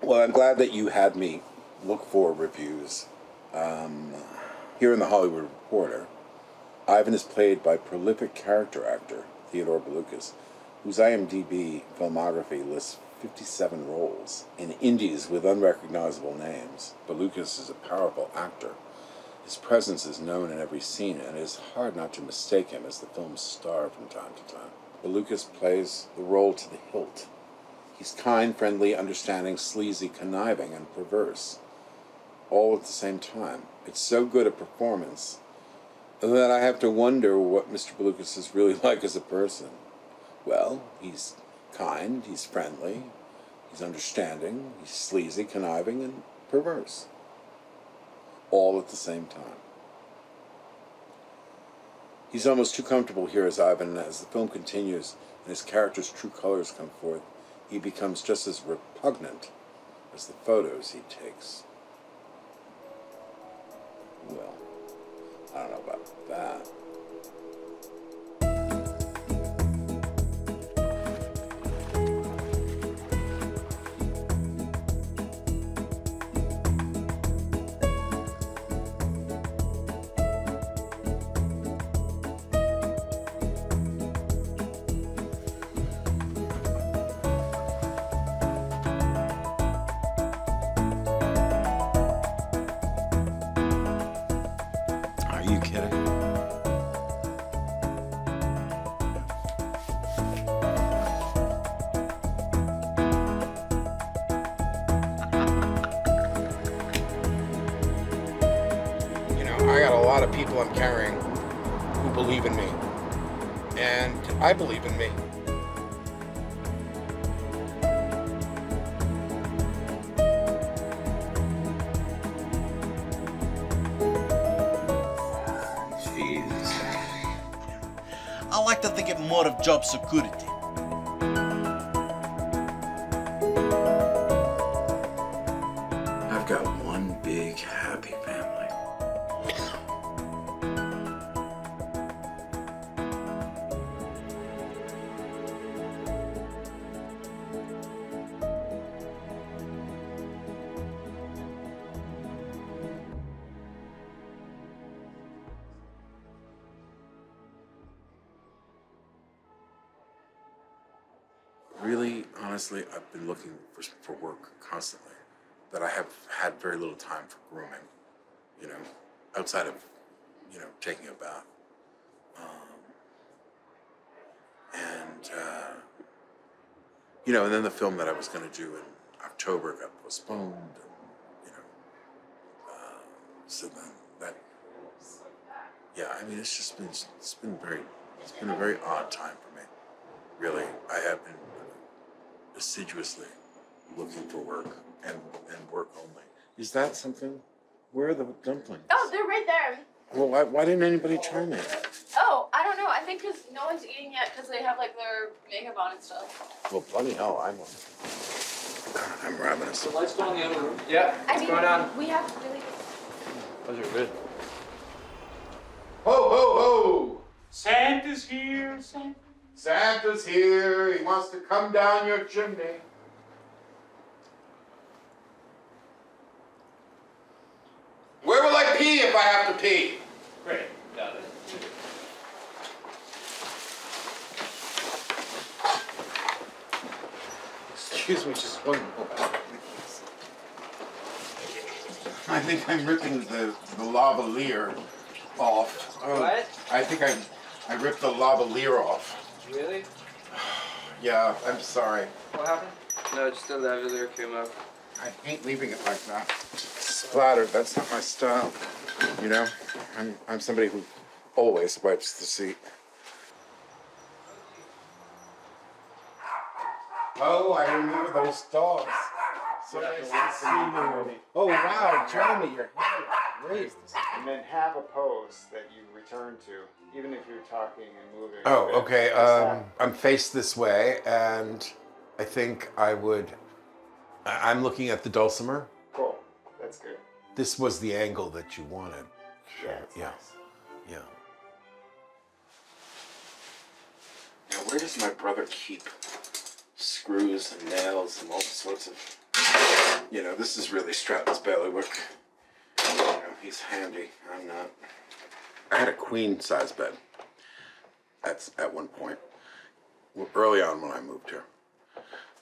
Well, I'm glad that you had me look for reviews. Here in the Hollywood Reporter, Ivan is played by prolific character actor Theodore Balukas, whose IMDb filmography lists 57 roles in indies with unrecognizable names. Balukas is a powerful actor. His presence is known in every scene, and it is hard not to mistake him as the film's star from time to time. Balukas plays the role to the hilt. He's kind, friendly, understanding, sleazy, conniving, and perverse, all at the same time. It's so good a performance that I have to wonder what Mr. Balukas is really like as a person. Well, he's kind, he's friendly, he's understanding, he's sleazy, conniving, and perverse, all at the same time. He's almost too comfortable here as Ivan, and as the film continues and his character's true colors come forth, he becomes just as repugnant as the photos he takes. Well, I don't know about that. Are you kidding? You know, I got a lot of people I'm carrying who believe in me. And I believe in me. I like to think it more of job security. I've got one big happy family. Really, honestly, I've been looking for work constantly, that I have had very little time for grooming, you know, outside of, you know, taking a bath. You know, and then the film that I was going to do in October got postponed, and, you know, so then that, yeah, I mean, it's been a very odd time for me. Really, I have been assiduously looking for work and work only. Is that something? Where are the dumplings? Oh, they're right there. Well, why didn't anybody try me? Oh, I don't know. I think because no one's eating yet because they have like their makeup on and stuff. Well, bloody hell, I'm ravenous. The lights go on the other room. Yeah, what's going on? We have really. Those are good. Ho, ho, ho! Santa's here, Santa. Santa's here. He wants to come down your chimney. Where will I pee if I have to pee? Great, got it. Excuse me, just one moment. I think I'm ripping the lavalier off. What? I think I ripped the lavalier off. Really? Yeah, I'm sorry. What happened? No, just the lavalier came up. I hate leaving it like that. Splattered, that's not my style. You know, I'm somebody who always wipes the seat. Oh, I remember those dogs. So nice to see you. Oh wow, Jeremy, your hair is great. And then have a pose that you return to, even if you're talking and moving. Oh, okay. I'm faced this way, and I think I'm looking at the dulcimer. Cool. That's good. This was the angle that you wanted. Yeah. Yeah. Nice. Yeah. Now, where does my brother keep screws and nails and all sorts of You know, this is really Stratton's bailiwick. You know, he's handy. I'm not. I had a queen size bed. That's at one point. Early on when I moved here.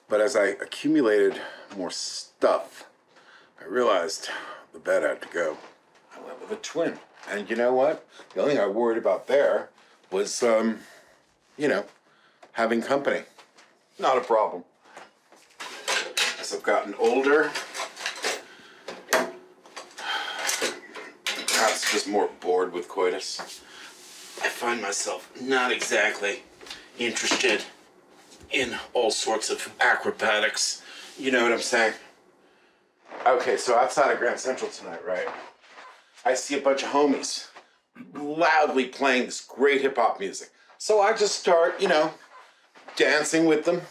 But as I accumulated more stuff, I realized the bed had to go. I went with a twin. And you know what? The only thing I worried about there was, you know, having company. Not a problem. As I've gotten older, perhaps just more bored with coitus, I find myself not exactly interested in all sorts of acrobatics. You know what I'm saying? Okay, so outside of Grand Central tonight, right? I see a bunch of homies loudly playing this great hip-hop music. So I just start, you know, dancing with them.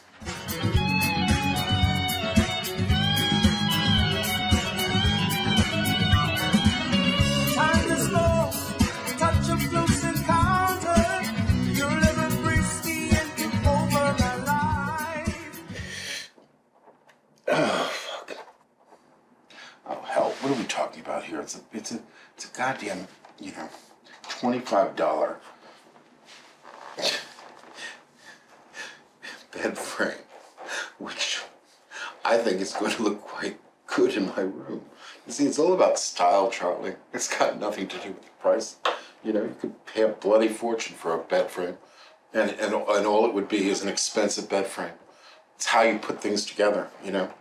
What are we talking about here? It's a goddamn, you know, $25 bed frame, which I think is going to look quite good in my room. You see, it's all about style, Charlie. It's got nothing to do with the price. You know, you could pay a bloody fortune for a bed frame, and all it would be is an expensive bed frame. It's how you put things together, you know.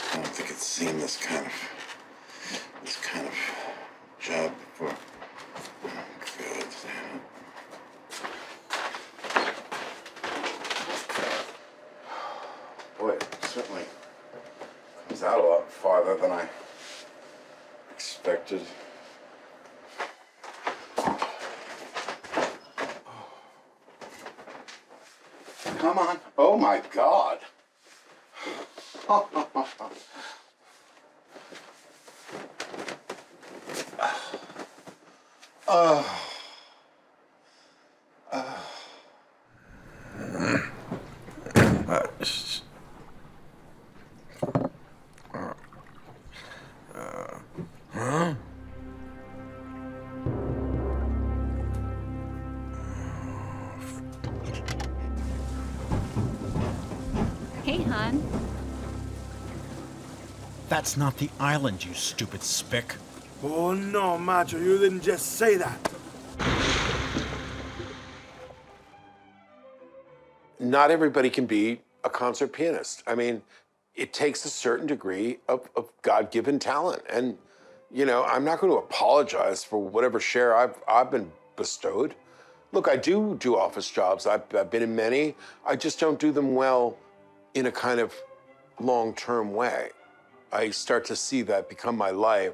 I don't think it's seen this kind of job before. Oh, God damn it. Boy, it certainly comes out a lot farther than I expected. Come on. Oh my God. Hey, hon. That's not the island, you stupid spick. Oh no, Macho, you didn't just say that. Not everybody can be a concert pianist. I mean, it takes a certain degree of God-given talent. And, you know, I'm not going to apologize for whatever share I've been bestowed. Look, I do office jobs. I've been in many. I just don't do them well in a kind of long-term way. I start to see that become my life.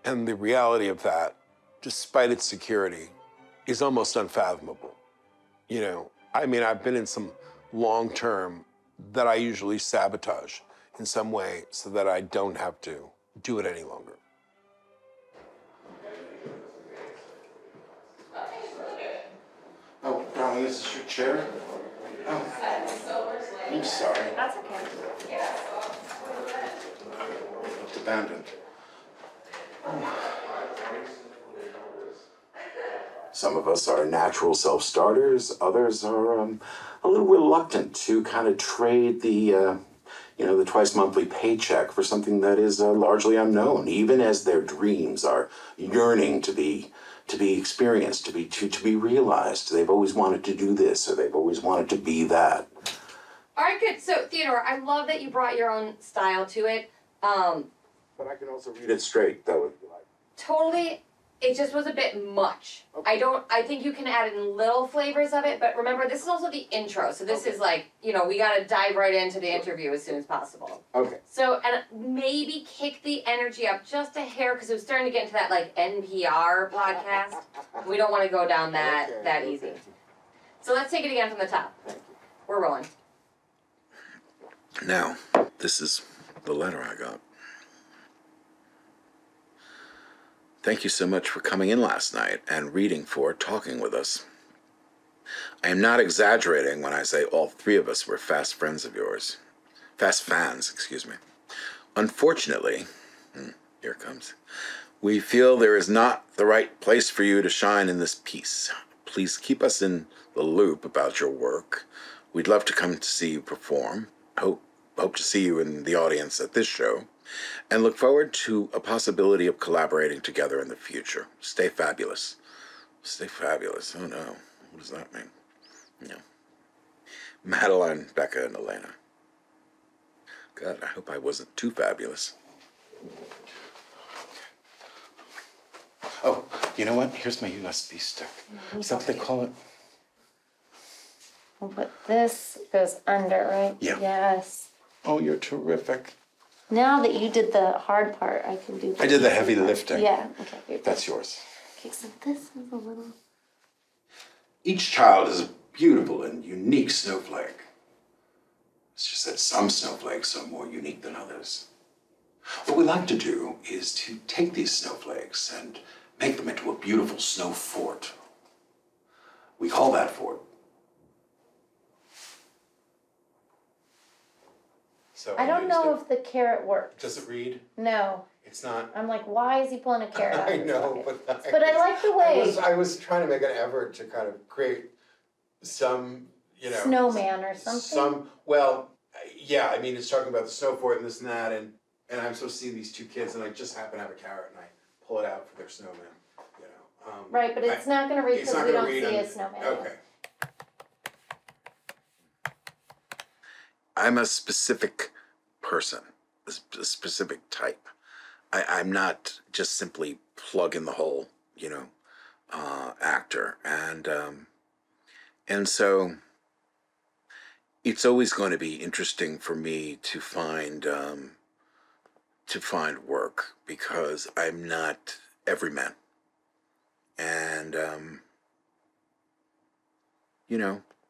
And the reality of that, despite its security, is almost unfathomable. You know, I mean, I've been in some long-term that I usually sabotage in some way so that I don't have to do it any longer. Oh, darling, is this your chair? Oh, I'm sorry. That's okay. It's abandoned. Some of us are natural self-starters. Others are a little reluctant to kind of trade the, the twice-monthly paycheck for something that is largely unknown, even as their dreams are yearning to be experienced, to be realized. They've always wanted to do this, or they've always wanted to be that. All right, good. So, Theodore, I love that you brought your own style to it. But I can also read it straight, though, if you like. Totally. It just was a bit much. Okay. I think you can add in little flavors of it, but remember, this is also the intro, so this is like, we gotta dive right into the interview as soon as possible. Okay. So, and maybe kick the energy up just a hair, because it was starting to get into that, like, NPR podcast. We don't want to go down that easy. So let's take it again from the top. We're rolling. Now, this is the letter I got. Thank you so much for coming in last night and reading for Talking with us. I am not exaggerating when I say all three of us were fast friends of yours. Fast fans, excuse me. Unfortunately, here it comes, we feel there is not the right place for you to shine in this piece. Please keep us in the loop about your work. We'd love to come to see you perform. Hope to see you in the audience at this show, and look forward to a possibility of collaborating together in the future. Stay fabulous. Stay fabulous. Oh no. What does that mean? No. Madeline, Becca, and Elena. God, I hope I wasn't too fabulous. Oh, you know what? Here's my USB stick. Is that what they call it? But this goes under, right? Yeah. Yes. Oh, you're terrific. Now that you did the hard part, I can do the I did the easy heavy part. lifting. Yeah, okay. Here, That's yours. Okay, so this is a little... Each child is a beautiful and unique snowflake. It's just that some snowflakes are more unique than others. What we like to do is to take these snowflakes and make them into a beautiful snow fort. We call that fort. So I don't know if the carrot works. Does it read? No. It's not. I'm like, why is he pulling a carrot out I of his know, pocket? but I like the way... I was trying to make an effort to kind of create some, Snowman or something? Yeah, I mean, it's talking about the snow fort and this and that, and I'm supposed to see these two kids, and I just happen to have a carrot, and I pull it out for their snowman, Right, but it's not going to read it's because not we gonna don't read see on- a snowman. Okay. I'm a specific person, a specific type. I'm not just simply plug in the hole, actor. And so it's always going to be interesting for me to find work because I'm not everyman. And,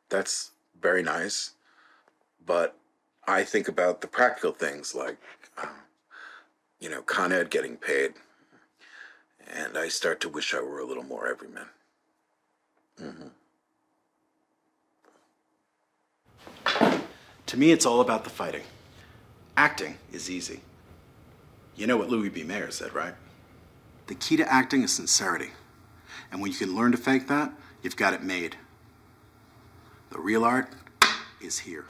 that's very nice. But I think about the practical things like, Con Ed getting paid. And I start to wish I were a little more everyman. To me, it's all about the fighting. Acting is easy. You know what Louis B. Mayer said, right? The key to acting is sincerity. And when you can learn to fake that, you've got it made. The real art is here.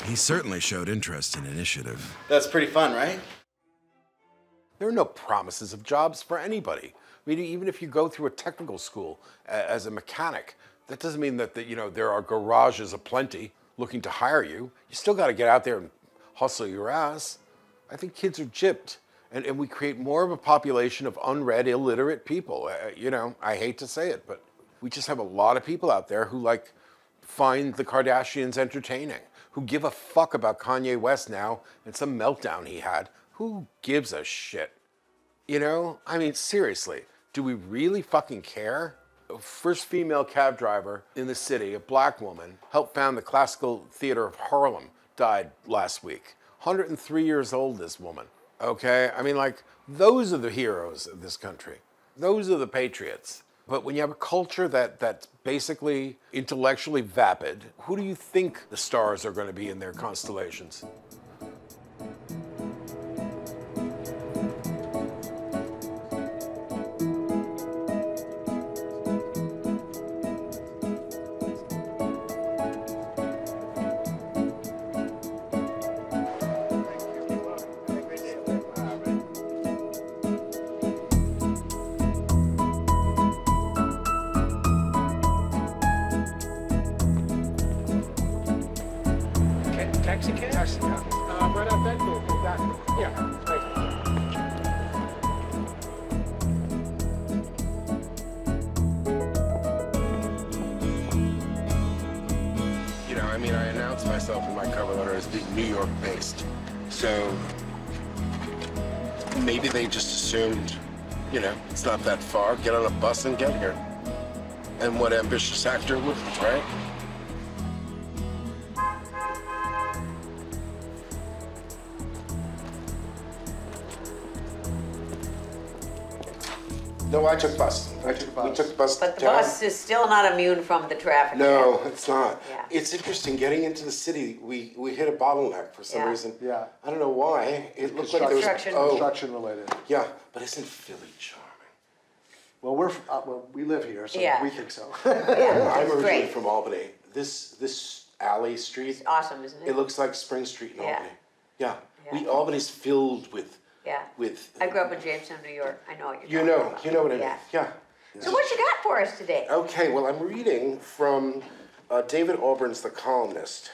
He certainly showed interest in initiative. That's pretty fun, right? There are no promises of jobs for anybody. I mean, even if you go through a technical school as a mechanic, that doesn't mean that there are garages aplenty looking to hire you. You still got to get out there and hustle your ass. I think kids are gypped, and we create more of a population of unread, illiterate people. I hate to say it, but we just have a lot of people out there who find the Kardashians entertaining, who give a fuck about Kanye West now and some meltdown he had. Who gives a shit? I mean, seriously, do we really fucking care? First female cab driver in the city, a black woman, helped found the Classical Theater of Harlem, died last week. 103 years old, this woman. Okay? I mean, those are the heroes of this country. Those are the patriots. But when you have a culture that's basically intellectually vapid, who do you think the stars are going to be in their constellations? Taxi cab? Taxi cab. Right out that door. Exactly. Yeah. Right. I announced myself in my cover letter as being New York based. So maybe they just assumed You know, it's not that far. Get on a bus and get here. And what ambitious actor wouldn't, right? No, I took bus. We took the bus But the down. bus is still not immune from the traffic. No, it's not. Yeah. It's interesting, getting into the city, we hit a bottleneck for some Yeah. reason. Yeah. I don't know why. It looked like there was... Construction. Construction related. Yeah, but isn't Philly charming? Well, we live here, so Yeah. we think so. Yeah, I'm it's originally great. from Albany. This alley street, It's awesome, isn't it? it looks like Spring Street in Yeah. Albany. Yeah. Yeah. Albany's filled with... Yeah. I grew up in Jamestown, New York. I know what you're talking about. You know what I mean. Yeah. Yeah. So what you got for us today? Okay, well, I'm reading from David Auburn's The Columnist.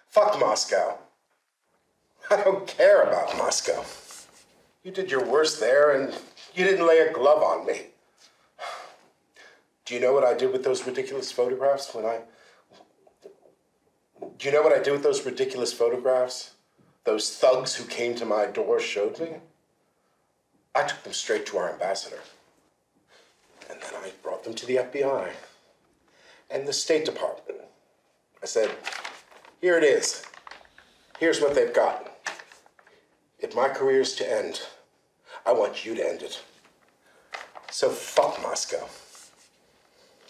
Fuck Moscow. I don't care about Moscow. You did your worst there, and you didn't lay a glove on me. Do you know what I did with those ridiculous photographs Do you know what I did with those ridiculous photographs? Those thugs who came to my door showed me? I took them straight to our ambassador. And then I brought them to the FBI and the State Department. I said, here it is. Here's what they've got. If my career's to end, I want you to end it. So fuck Moscow.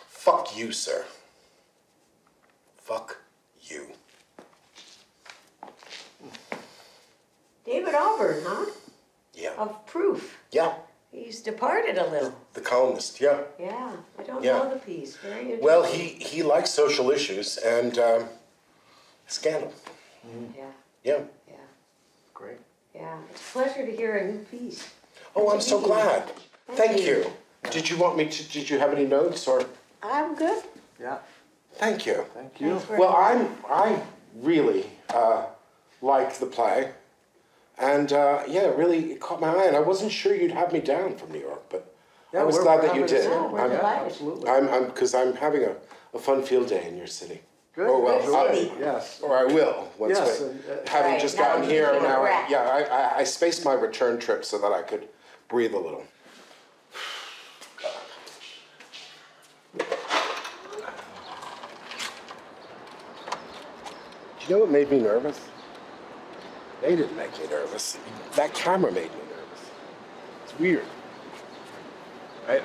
Fuck you, sir. Fuck you. David Auburn, huh? Yeah. Of Proof. Yeah. He's departed a little. The Columnist, yeah. Yeah, I don't Yeah. know the piece. Very interesting. Well, he likes social issues and scandal. Yeah, Yeah. yeah, Great. yeah. It's a pleasure to hear a new piece. Oh, I'm so glad. Thank you. Did you have any notes or? I'm good. Yeah. Thank you. Thank you. Thanks very Well, much. I really liked the play. And yeah, really it caught my eye. And I wasn't sure you'd have me down from New York, but Yeah, I was we're glad that happy you to did. see you. We're delighted. Absolutely. Because I'm having a fun field day in your city. Good. Or well, Good city. Yes. or I will once Yes, we, and, having Right, just now gotten you here. became a Now, brat. I spaced my return trip so that I could breathe a little. Do you know what made me nervous? They didn't make me nervous. That camera made me nervous. It's weird.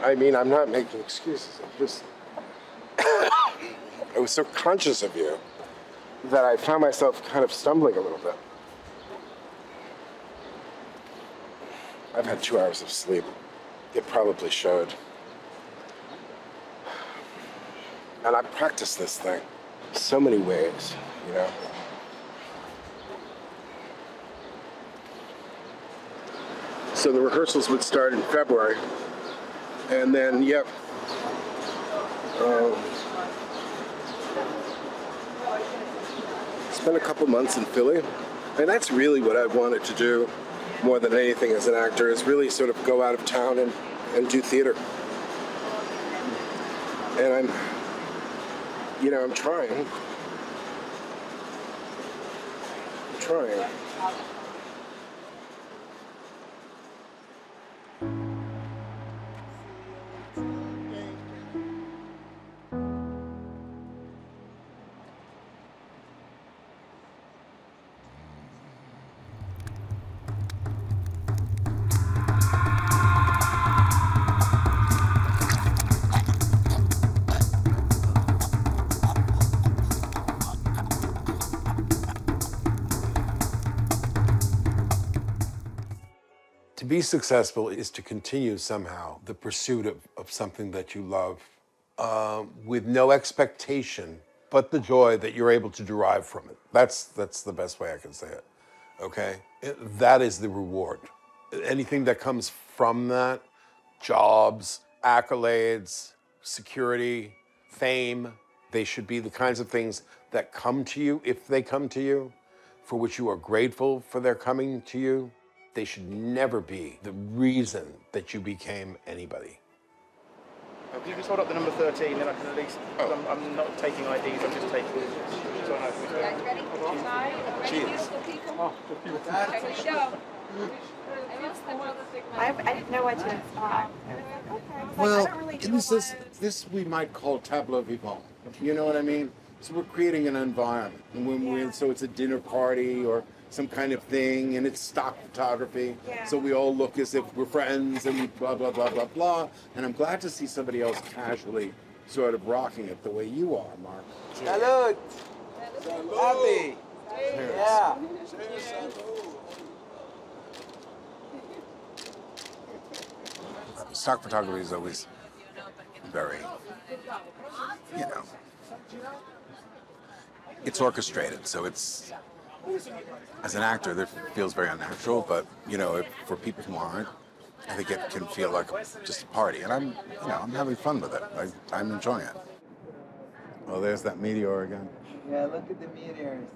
I mean, I'm not making excuses. I'm just... I was so conscious of you that I found myself kind of stumbling a little bit. I've had 2 hours of sleep. It probably showed. And I practiced this thing so many ways, you know? So the rehearsals would start in February. And then, yep. Spent a couple months in Philly. And that's really what I wanted to do more than anything as an actor, is really sort of go out of town and do theater. And I'm trying. I'm trying. To be successful is to continue somehow the pursuit of something that you love with no expectation but the joy that you're able to derive from it. That's the best way I can say it, okay? That is the reward. Anything that comes from that, jobs, accolades, security, fame, they should be the kinds of things that come to you, if they come to you, for which you are grateful for their coming to you. They should never be the reason that you became anybody. If you just hold up the number 13, then I can at least. I'm not taking IDs. I'm just taking. So I know. You guys ready? Cheers. Oh, here we go. I didn't know what to expect. Well, this we might call tableau vivant. You know what I mean? So we're creating an environment, and so it's a dinner party or some kind of thing, and it's stock photography. Yeah. So we all look as if we're friends, and we blah blah blah blah blah. And I'm glad to see somebody else casually sort of rocking it the way you are, Mark. Salud. Happy. Yeah. Stock photography is always very, you know, it's orchestrated, so it's, as an actor, that feels very unnatural, but, you know, for people who aren't, I think it can feel like just a party, and I'm having fun with it. I'm enjoying it. Oh, there's that meteor again. Yeah, look at the meteors.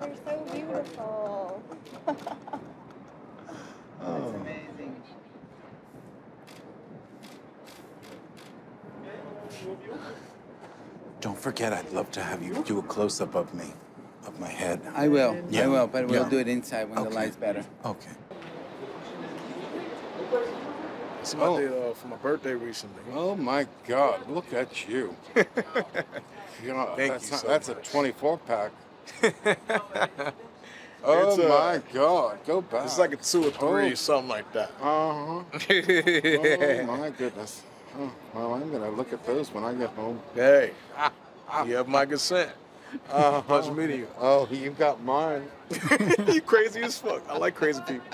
They're so beautiful. That's amazing. Don't forget, I'd love to have you do a close-up of me, of my head. I will, Yeah. but we'll Yeah. do it inside when the Okay. light's better. Okay. Somebody did for my birthday recently. Oh my God! Look at you. You know, Thank that's you so that's much. a 24 pack. Oh It's, my God! Go back. It's like a 2 or 3, something like that. Oh my goodness. Oh, well, I'm gonna look at those when I get home. Hey, you have my consent. Pleasure meeting you. Oh, you got mine. You crazy as fuck. I like crazy people.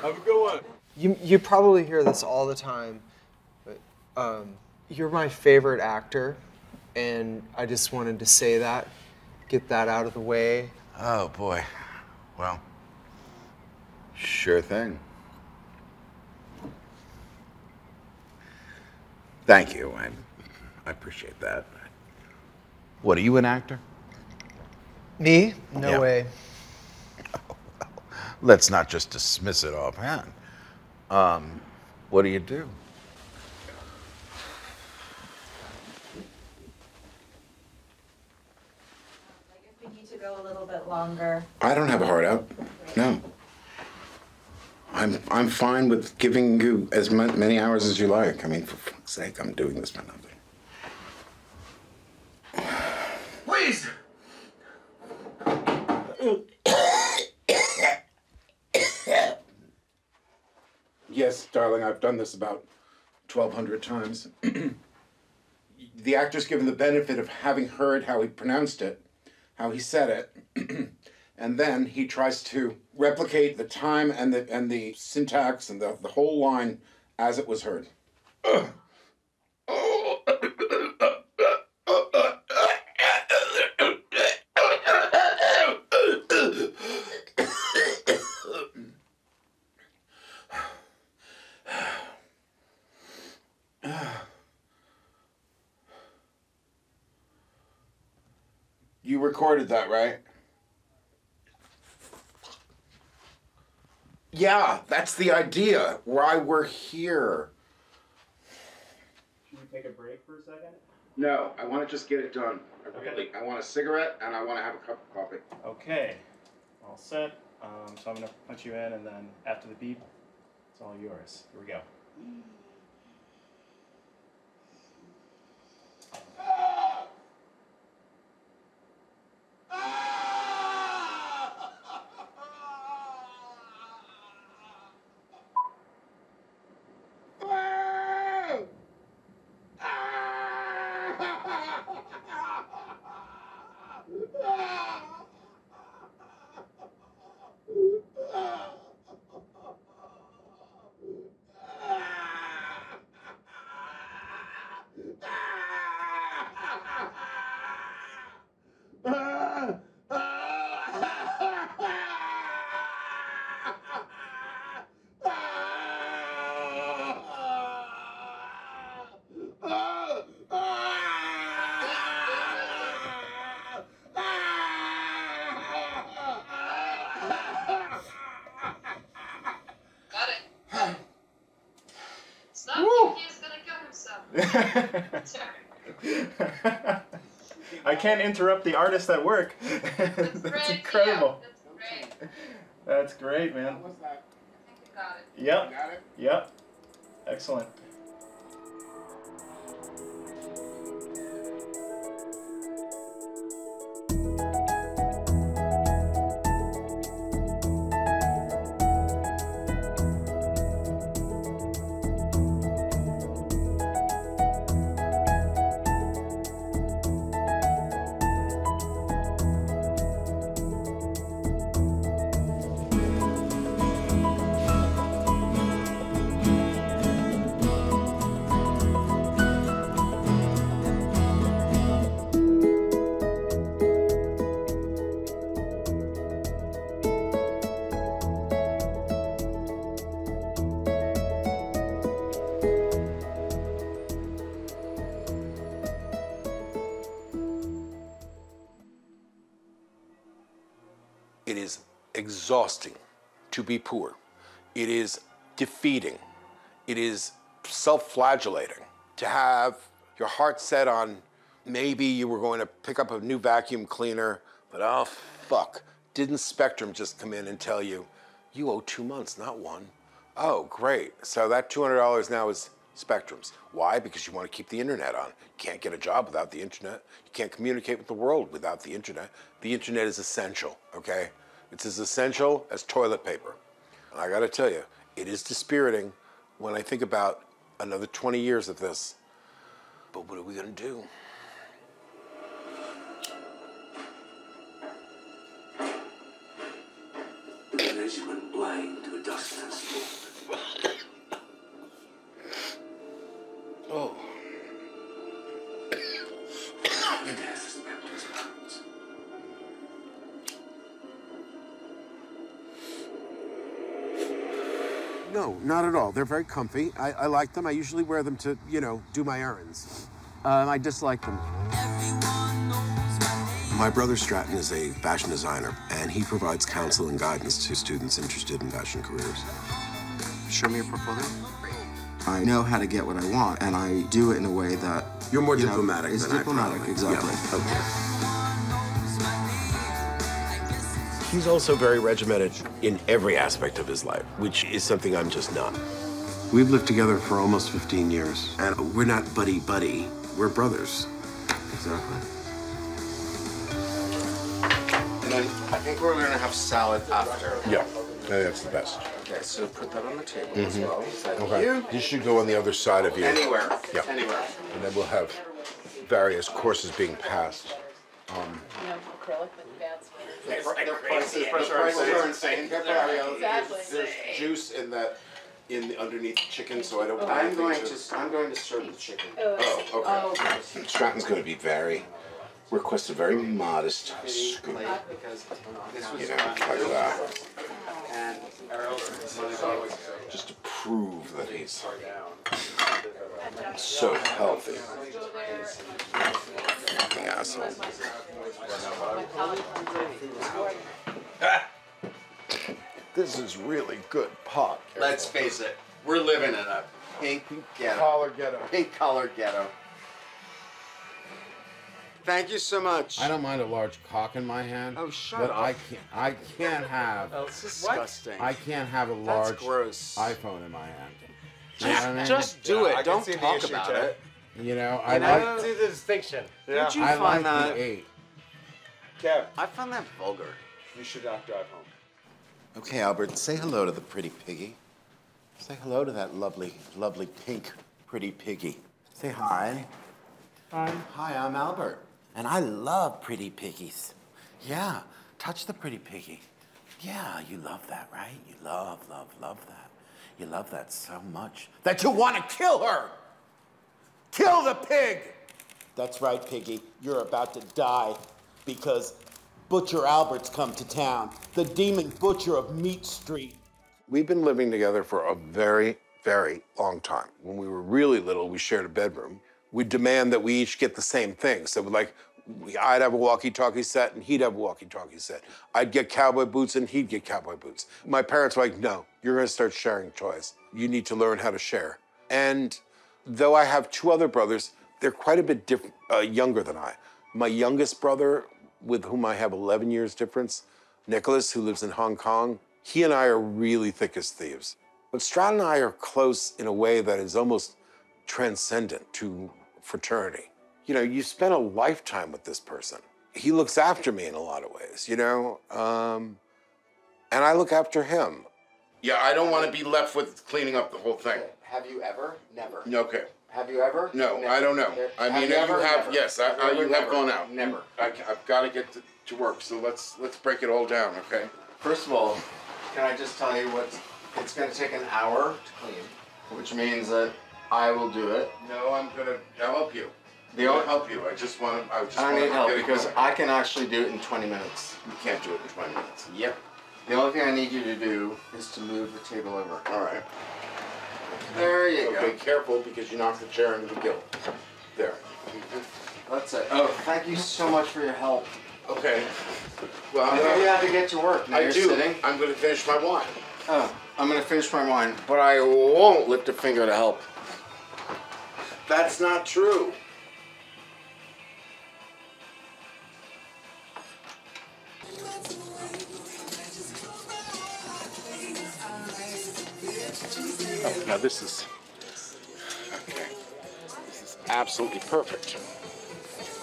Have a good one. You probably hear this all the time, but you're my favorite actor, and I just wanted to say that, get that out of the way. Oh boy. Well, sure thing. Thank you. I appreciate that. What, are you an actor? Me? No Yeah. way. Let's not just dismiss it offhand. What do you do? I guess we need to go a little bit longer. I don't have a heart out. No. I'm fine with giving you as many hours as you like. I mean, for fuck's sake, I'm doing this for nothing. Please! Yes, darling, I've done this about 1,200 times. The actor's given the benefit of having heard how he pronounced it, how he said it, and then he tries to replicate the time and the syntax and the whole line as it was heard. You recorded that, right? Yeah, that's the idea. Why we're here. Should we take a break for a second? No, I want to just get it done. I want a cigarette and I want to have a cup of coffee. Okay, all set. So I'm gonna punch you in, and then after the beep, it's all yours. Here we go. I can't interrupt the artist at work. That's incredible. That's great, man. Yep. Yep. Excellent. It is exhausting to be poor. It is defeating. It is self-flagellating to have your heart set on maybe you were going to pick up a new vacuum cleaner, but oh, fuck. Didn't Spectrum just come in and tell you, you owe 2 months, not one? Oh, great. So that $200 now is Spectrum's. Why? Because you want to keep the internet on. You can't get a job without the internet. You can't communicate with the world without the internet. The internet is essential, okay? It's as essential as toilet paper. And I gotta tell you, it is dispiriting when I think about another 20 years of this. But what are we gonna do? As you went blind to a dust festival. Oh. And has wept his bones. No, not at all. They're very comfy. I like them. I usually wear them to, you know, do my errands. I dislike them. My brother Stratton is a fashion designer, and he provides counsel and guidance to students interested in fashion careers. Show me your portfolio. I know how to get what I want, and I do it in a way that... You're more diplomatic than diplomatic, exactly. Yeah, okay. He's also very regimented in every aspect of his life, which is something I'm just not. We've lived together for almost 15 years, and we're not buddy-buddy, we're brothers. Exactly. And then I think we're gonna have salad after. Yeah, that's the best. Okay, so put that on the table as well. Thank Okay. you. This should go on the other side of you. Anywhere. Yeah. Anywhere. And then we'll have various courses being passed. Acrylic with bad The prices are insane. Exactly. There's juice in that, underneath the chicken, so I don't want I'm going to serve the chicken. Oh, okay. Stratton's going to be request a very modest scoop. This You know, like that. Just to prove that he's so healthy. Fucking asshole. This is really good pot. Let's face it, we're living in a pink ghetto. Collar ghetto. Pink collar ghetto. Thank you so much. I don't mind a large cock in my hand. Oh, shut but up. I can't have. Oh, it's disgusting. I can't have a That's large gross. iPhone in my hand. You know what I mean? Just do it. I can Don't see the talk issue, about Ted. it. You know, I like. see the distinction. Did you I find like that? the 8. Kev, I found that vulgar. you should not drive home. Okay, Albert, say hello to the pretty piggy. Say hello to that lovely, lovely pink pretty piggy. Say hi. Hi. Hi, I'm Albert. And I love pretty piggies. Yeah, touch the pretty piggy. Yeah, you love that, right? You love that. You love that so much that you want to kill her. Kill the pig. That's right, piggy. You're about to die because Butcher Albert's come to town, the demon butcher of Meat Street. We've been living together for a very, very long time. When we were really little, we shared a bedroom. We'd demand that we each get the same thing. So I'd have a walkie-talkie set and he'd have a walkie-talkie set. I'd get cowboy boots and he'd get cowboy boots. My parents were like, no, you're gonna start sharing toys. You need to learn how to share. And Though I have two other brothers, they're quite a bit younger than I. My youngest brother, with whom I have 11 years difference, Nicholas, who lives in Hong Kong, he and I are really thick as thieves. But Strad and I are close in a way that is almost transcendent to fraternity. You know, you spend a lifetime with this person. He looks after me in a lot of ways, you know? And I look after him. Yeah, I don't want to be left with cleaning up the whole thing. Have you ever? Never. Okay. Have you ever? No, Never. I don't know. I mean, you have, Never. yes, you have Never. gone out. Never. I've got to get to work, so let's break it all down, okay? First of all, can I just tell you what? It's going to take an hour to clean, which means that I will do it. No, I'll help you. I'll help you. I don't need help because I can actually do it in 20 minutes. You can't do it in 20 minutes. Yep. The only thing I need you to do is to move the table over. All right. There you go. Be careful because you knocked the chair into the gill. There. That's it. Oh, thank you so much for your help. Okay. Well, I know you have to get to work. Now you're sitting. I'm going to finish my wine. Oh, I'm going to finish my wine, but I won't lift a finger to help. That's not true. Oh, now this is okay. This is absolutely perfect,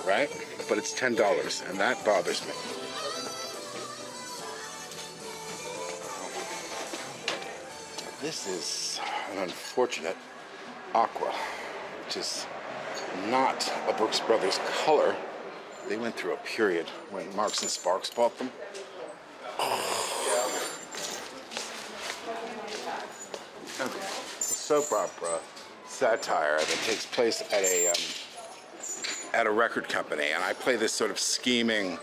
right? But it's $10, and that bothers me. This is an unfortunate aqua, which is not a Brooks Brothers color. They went through a period when Marks and Sparks bought them. Okay. Soap opera satire that takes place at a record company, and I play this sort of scheming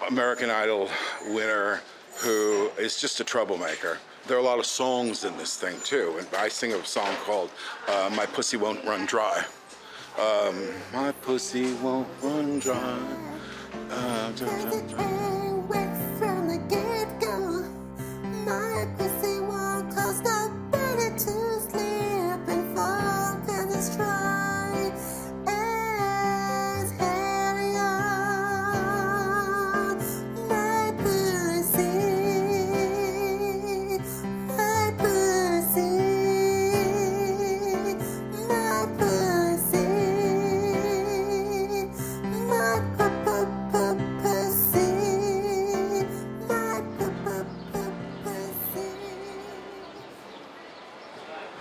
American Idol winner who is just a troublemaker. There are a lot of songs in this thing too, and I sing a song called "My Pussy Won't Run Dry." My pussy won't run dry. From the get-go, my pussy won't cause nobody to slip and fall, 'cause it's dry as hell. My pussy, my pussy, my pussy, my pussy.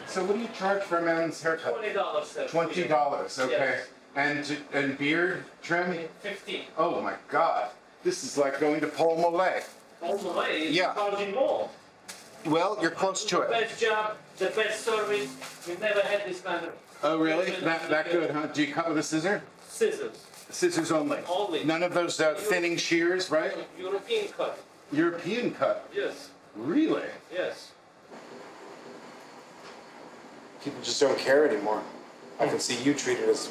So what do you charge for a man's haircut? $20, sir. $20, okay. Yes. And beard trim? 15. Oh my God. This is like going to Paul Mullet. All the way, Yeah. charging more. Well, you're close to The it. best job, the best service. We've never had this kind of. Oh really? That good, huh? Do you cut with a scissor? Scissors. Scissors only? Only. None of those thinning shears, right? European cut. European cut? Yes. Really? Yes. People just don't care anymore. I can see you treat it as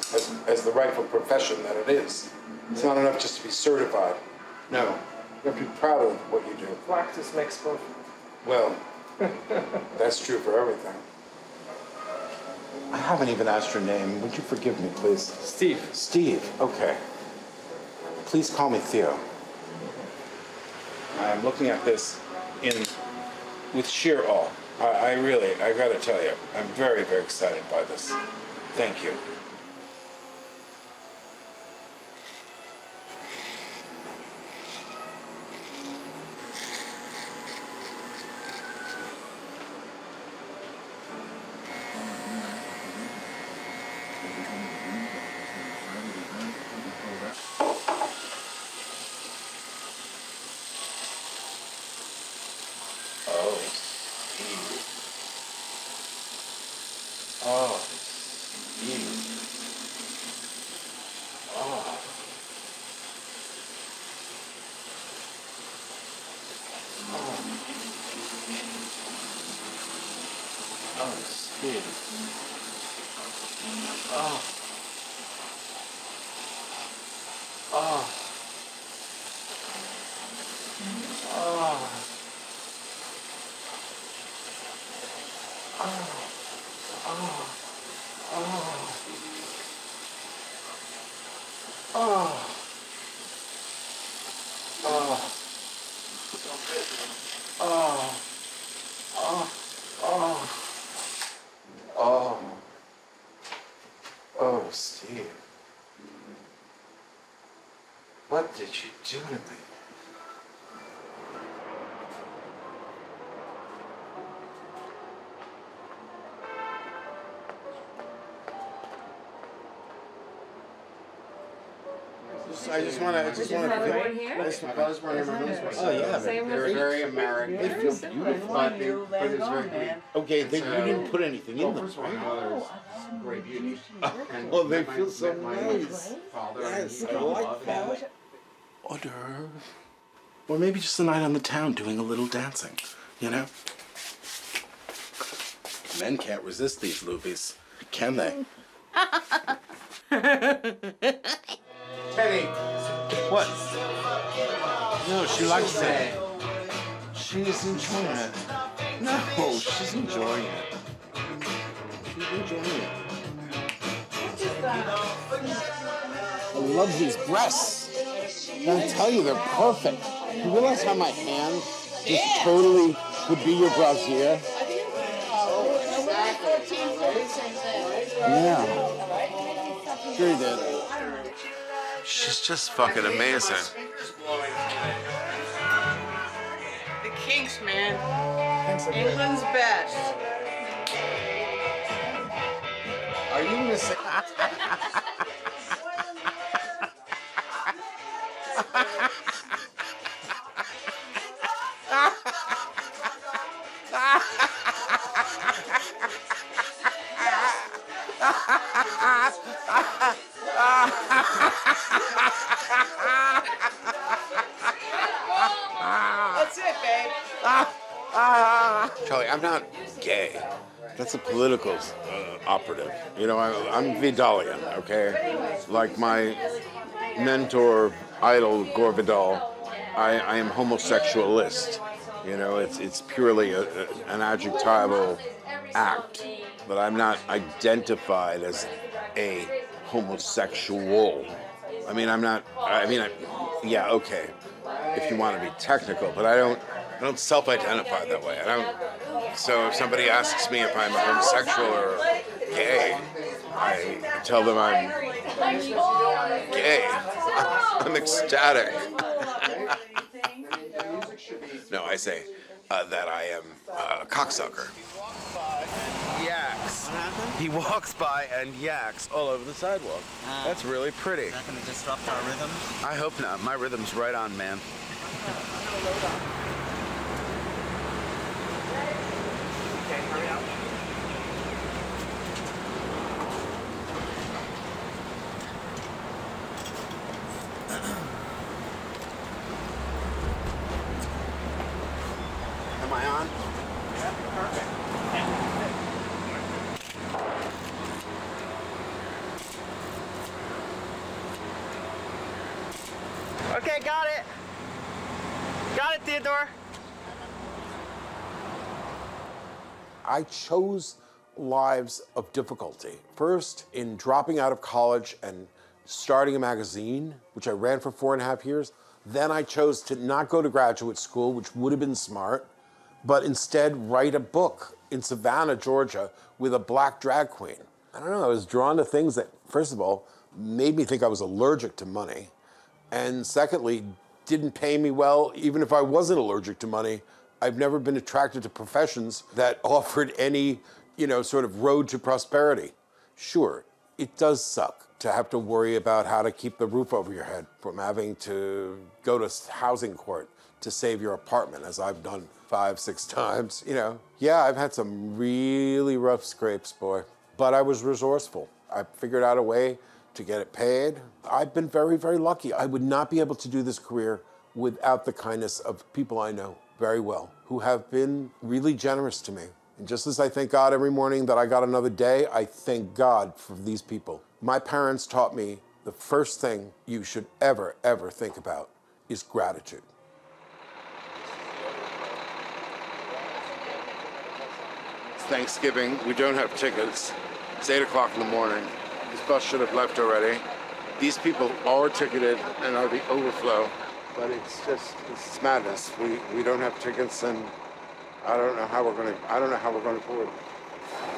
the rightful profession that it is. It's not enough just to be certified. No. You have to be proud of what you do. Practice makes perfect. Well, that's true for everything. I haven't even asked your name. Would you forgive me, please? Steve. Steve, okay. Please call me Theo. I'm looking at this with sheer awe. I gotta tell you, I'm very, very excited by this. Thank you. Oh, Steve. Oh, Steve. Oh. Oh, Steve. Oh. Oh. Oh. Oh. Oh. Oh. did you do to me? I just want to. I was born in Oh yeah, they're very American. They feel beautiful. But it's very pretty. Okay, you didn't put anything in them, First of all, right? my mother's great beauty. And Well, they my- feel so my nice. father, Yes, and I like that. Hors d'oeuvre. Or maybe just a night on the town doing a little dancing, you know? Men can't resist these movies, can they? Teddy. What? No, she likes it. She's enjoying it. No, she's enjoying it. She's enjoying it. I love these breasts. I tell you, they're perfect. You realize how my hand just totally would be your brassiere? Yeah. Sure you did. She's just fucking amazing. The Kinks, man. England's best. Are you missing? That's it, babe. Charlie, I'm not gay. That's a political operative. You know, I'm Vidalian, okay? Like my mentor, idol, Gore Vidal, I am homosexualist. You know, it's purely an adjectival act, but I'm not identified as a homosexual. I mean, yeah, okay, if you want to be technical, but I don't self-identify that way. So if somebody asks me if I'm a homosexual or gay, I tell them I'm gay. I'm ecstatic. No, I say that I am a cocksucker. Yaks. He walks by and yaks all over the sidewalk. That's really pretty. Is that going to disrupt our rhythm? I hope not. My rhythm's right on, man. Okay, hurry up. Am I on? Yeah, perfect. Okay, got it. Got it, Theodore. I chose lives of difficulty. First, in dropping out of college and starting a magazine, which I ran for 4.5 years. Then I chose to not go to graduate school, which would have been smart, but instead write a book in Savannah, Georgia, with a black drag queen. I don't know, I was drawn to things that, first of all, made me think I was allergic to money, and secondly, didn't pay me well, even if I wasn't allergic to money. I've never been attracted to professions that offered any, sort of road to prosperity. Sure, it does suck to have to worry about how to keep the roof over your head, from having to go to housing court to save your apartment, as I've done 5-6 times, Yeah, I've had some really rough scrapes, boy. But I was resourceful. I figured out a way to get it paid. I've been very, very lucky. I would not be able to do this career without the kindness of people I know very well, who have been really generous to me. And just as I thank God every morning that I got another day, I thank God for these people. My parents taught me the first thing you should ever, ever think about is gratitude. It's Thanksgiving. We don't have tickets. It's 8 o'clock in the morning. This bus should have left already. These people are ticketed and are the overflow, but it's madness. We don't have tickets, and I don't know how we're going to afford it.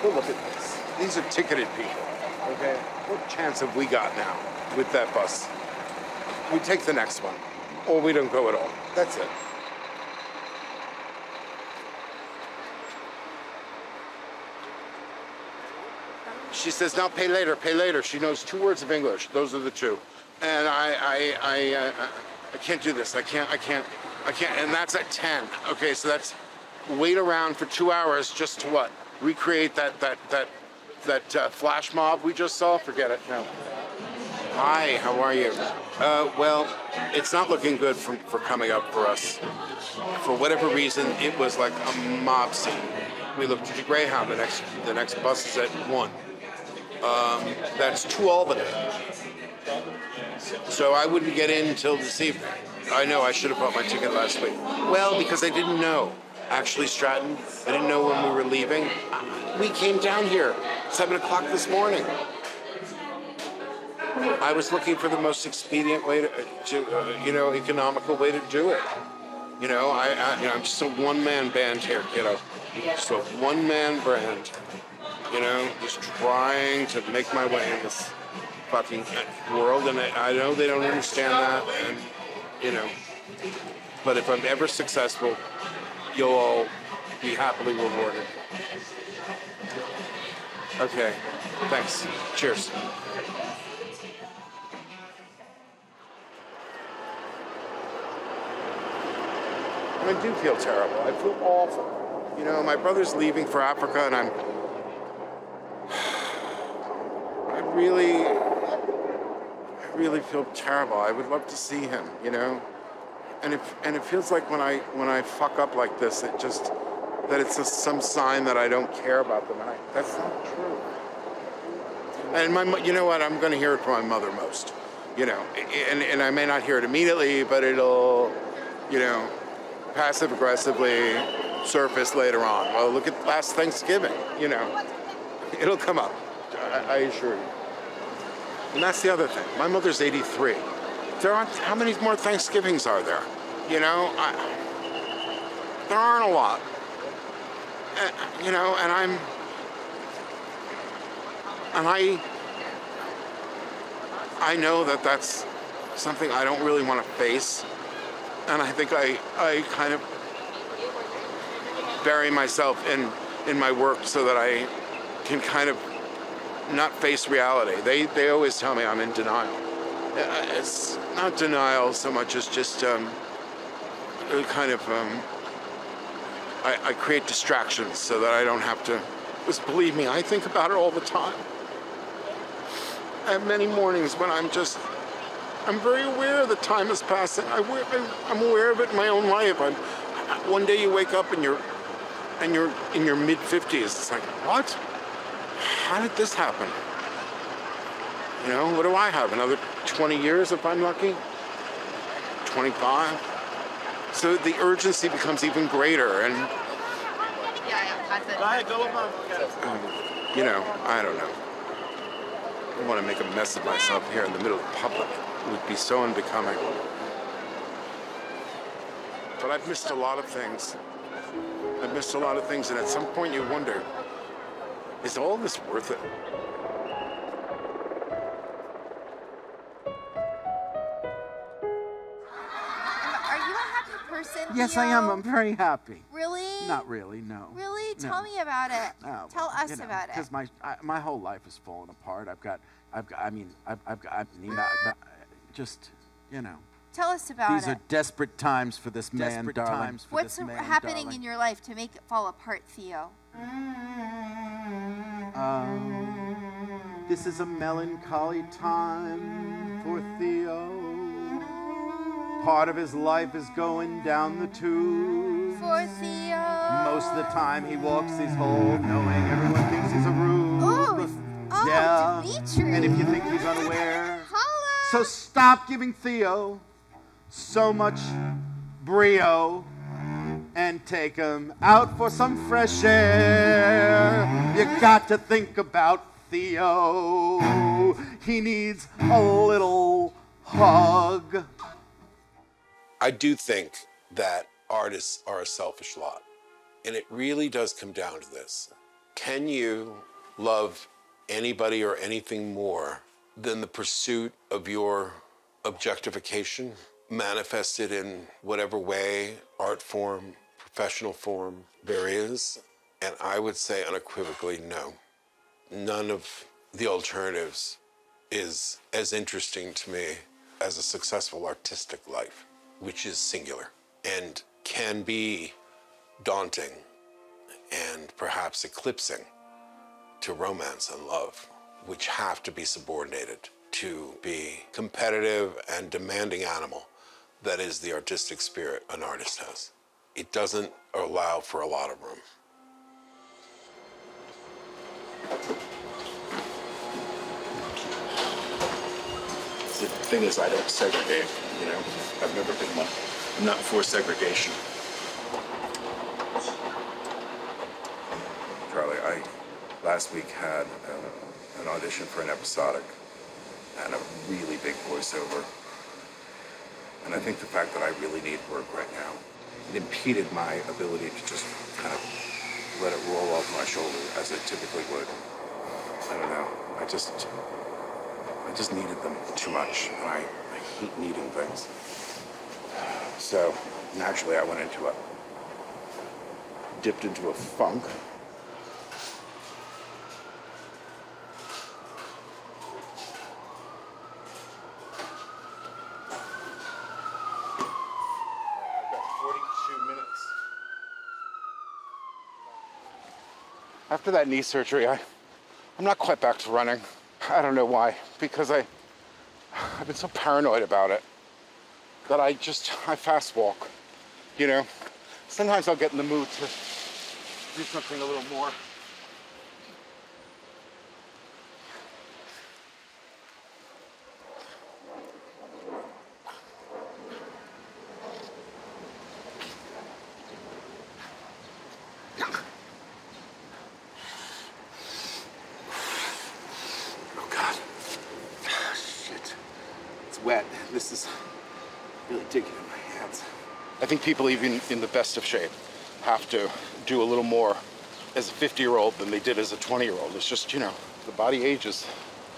But look at this. These are ticketed people. Okay, what chance have we got now with that bus? we take the next one, or we don't go at all. That's it. She says, "Now pay later, pay later." She knows 2 words of English. Those are the 2. And I can't do this. I can't. And that's at 10. Okay, so that's wait around for 2 hours just to what? Recreate that flash mob we just saw? Forget it. No. Hi, how are you? Well, it's not looking good for coming up for us. For whatever reason, it was like a mob scene. We looked at the Greyhound. The next bus is at 1. That's to Albany. So I wouldn't get in until this evening. I know I should have bought my ticket last week. Well, because I didn't know. Actually, Stratton, I didn't know when we were leaving. We came down here 7 o'clock this morning. I was looking for the most expedient way to economical way to do it. I'm just a one-man band here, kiddo. Just a one-man band. Just trying to make my way in this fucking world, and I know they don't understand that, and but if I'm ever successful, you'll all be happily rewarded. Okay, thanks. Cheers. I do feel terrible. I feel awful. My brother's leaving for Africa, and I really feel terrible. I would love to see him, and it feels like when I fuck up like this, that it's some sign that I don't care about them, and that's not true. And you know what? I'm going to hear it from my mother most, and I may not hear it immediately, but it'll, passive aggressively surface later on. Well, look at last Thanksgiving, it'll come up. I assure you. And that's the other thing. My mother's 83. How many more Thanksgivings are there? There aren't a lot. And I know that that's something I don't really want to face. And I think I kind of bury myself in my work so that I can kind of not face reality. They always tell me I'm in denial. It's not denial so much as just kind of I create distractions so that I don't have to. Just believe me, I think about it all the time. I have many mornings when I'm very aware that time is passing. I'm aware of it in my own life. One day you wake up and you're in your mid-50s. It's like, what? How did this happen? What do I have? Another 20 years if I'm lucky? 25? So the urgency becomes even greater, and I don't know. I don't want to make a mess of myself here in the middle of the public. It would be so unbecoming. But I've missed a lot of things. And at some point you wonder, is all this worth it? Are you a happy person? Yes, Theo? I am. I'm very happy. Really? Not really, no. Really? No. Tell me about it. Oh, Tell us about it. Because my whole life is falling apart. Tell us about These are desperate times for this man, darling. What's happening in your life to make it fall apart, Theo? This is a melancholy time for Theo. Part of his life is going down the tube. For Theo. Most of the time he walks these halls knowing everyone thinks he's a rube. Oh, yeah. Dimitri. And if you think he's unaware, so stop giving Theo so much brio and take him out for some fresh air. You got to think about Theo. He needs a little hug. I do think that artists are a selfish lot. And it really does come down to this. Can you love anybody or anything more than the pursuit of your objectification manifested in whatever way, art form, professional form there is. And I would say unequivocally, no. None of the alternatives is as interesting to me as a successful artistic life, which is singular and can be daunting and perhaps eclipsing to romance and love, which have to be subordinated to the competitive and demanding animal that is the artistic spirit an artist has. It doesn't allow for a lot of room. The thing is, I don't segregate, you know? I've never been one. I'm not for segregation. Charlie, I last week had an audition for an episodic and a really big voiceover. And I think the fact that I really need work right now, it impeded my ability to just kind of let it roll off my shoulder as it typically would. I don't know. I just needed them too much, and I hate needing things. So naturally I went into dipped into a funk. I've got 42 minutes. After that knee surgery, I'm not quite back to running. I don't know why, because I've been so paranoid about it that I fast walk, you know? Sometimes I'll get in the mood to do something a little more. Wet. This is really digging in my hands. I think people even in the best of shape have to do a little more as a 50-year-old than they did as a 20-year-old. It's just, you know, the body ages.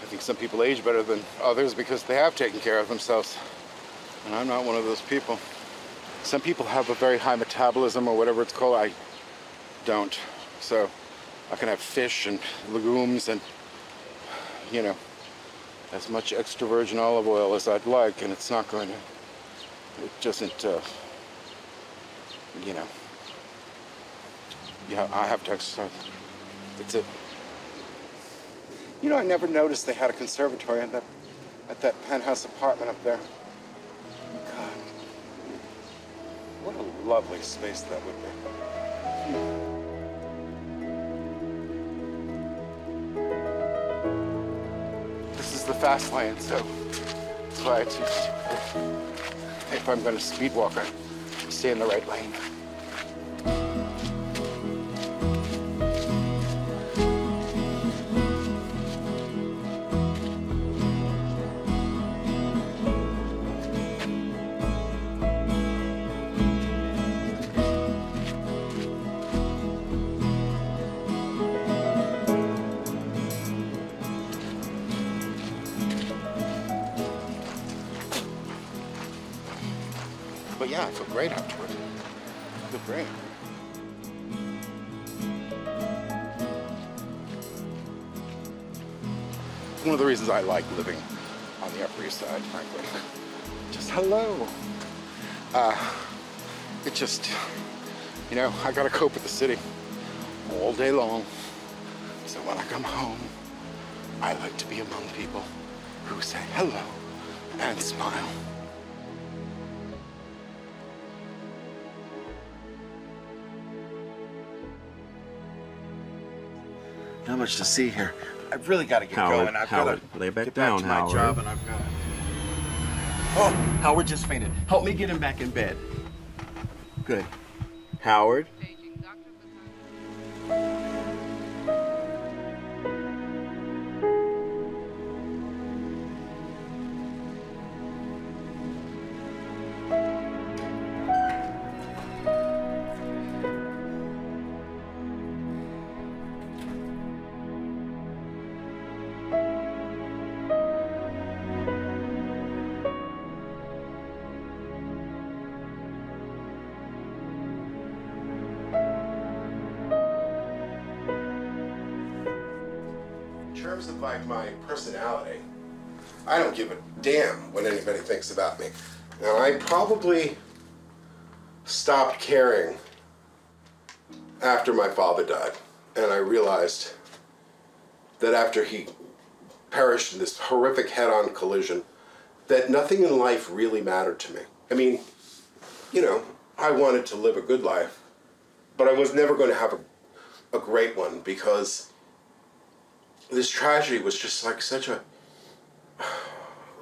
I think some people age better than others because they have taken care of themselves. And I'm not one of those people. Some people have a very high metabolism or whatever it's called. I don't. So I can have fish and legumes and, you know, as much extra virgin olive oil as I'd like, and it's not going to, it doesn't, you know, yeah, I have to exercise. That's it. You know, I never noticed they had a conservatory at that penthouse apartment up there. God, what a lovely space that would be. The fast lane, so that's why if I'm going to speed walk, I stay in the right lane. But yeah, I feel great afterward. I feel great. It's one of the reasons I like living on the Upper East Side, frankly. Just hello. It just, you know, I gotta cope with the city all day long. So when I come home, I like to be among people who say hello and smile. Not much to see here. I've really got to get Howard, going. I've Howard, got to lay back get down, back to my Howard. job, and I've got to... Oh, Howard just fainted. Help me get him back in bed. Good. Howard? terms of like my personality, I don't give a damn what anybody thinks about me. Now, I probably stopped caring after my father died, and I realized that after he perished in this horrific head-on collision, that nothing in life really mattered to me. I mean, you know, I wanted to live a good life, but I was never going to have a great one because this tragedy was just like such a,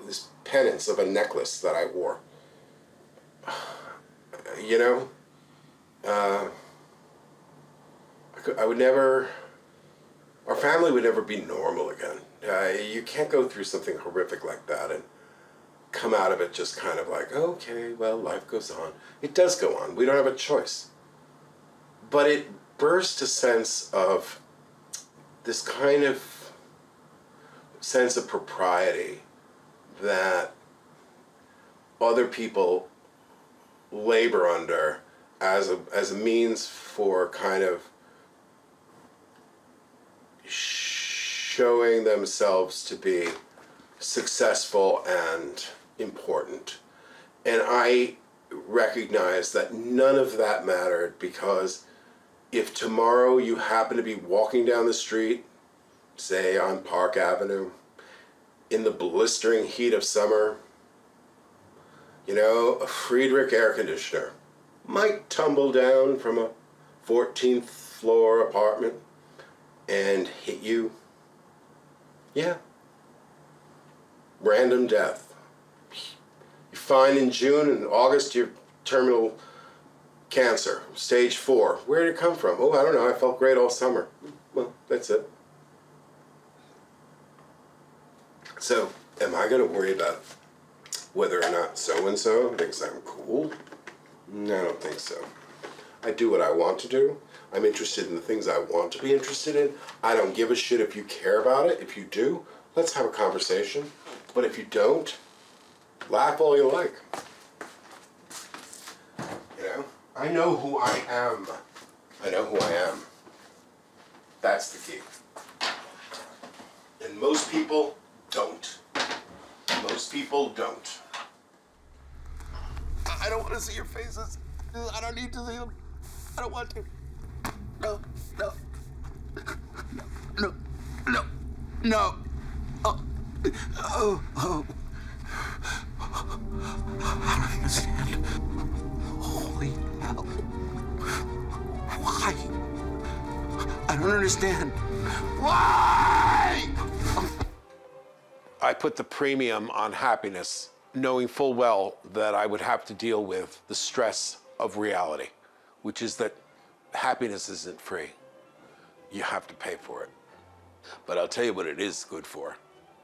this penance of a necklace that I wore. You know, I would never, our family would never be normal again. You can't go through something horrific like that and come out of it just kind of like, okay, well, life goes on. It does go on. We don't have a choice. But it burst a sense of this kind of sense of propriety that other people labor under as a means for kind of showing themselves to be successful and important. And I recognize that none of that mattered, because if tomorrow you happen to be walking down the street, say on Park Avenue, in the blistering heat of summer, you know, a Friedrich air conditioner might tumble down from a 14th floor apartment and hit you. Yeah. Random death. You find in June and August your terminal cancer, stage 4. Where did it come from? Oh, I don't know. I felt great all summer. Well, that's it. So, am I going to worry about whether or not so-and-so thinks I'm cool? No, I don't think so. I do what I want to do. I'm interested in the things I want to be interested in. I don't give a shit if you care about it. If you do, let's have a conversation. But if you don't, laugh all you like. You know, I know who I am. I know who I am. That's the key. And most people don't. Most people don't. I don't want to see your faces. I don't need to see them. I don't want to. No, no. No, no, no. Oh, oh, oh. I don't understand. Holy hell. Why? I don't understand. Why? I put the premium on happiness, knowing full well that I would have to deal with the stress of reality, which is that happiness isn't free. You have to pay for it. But I'll tell you what it is good for.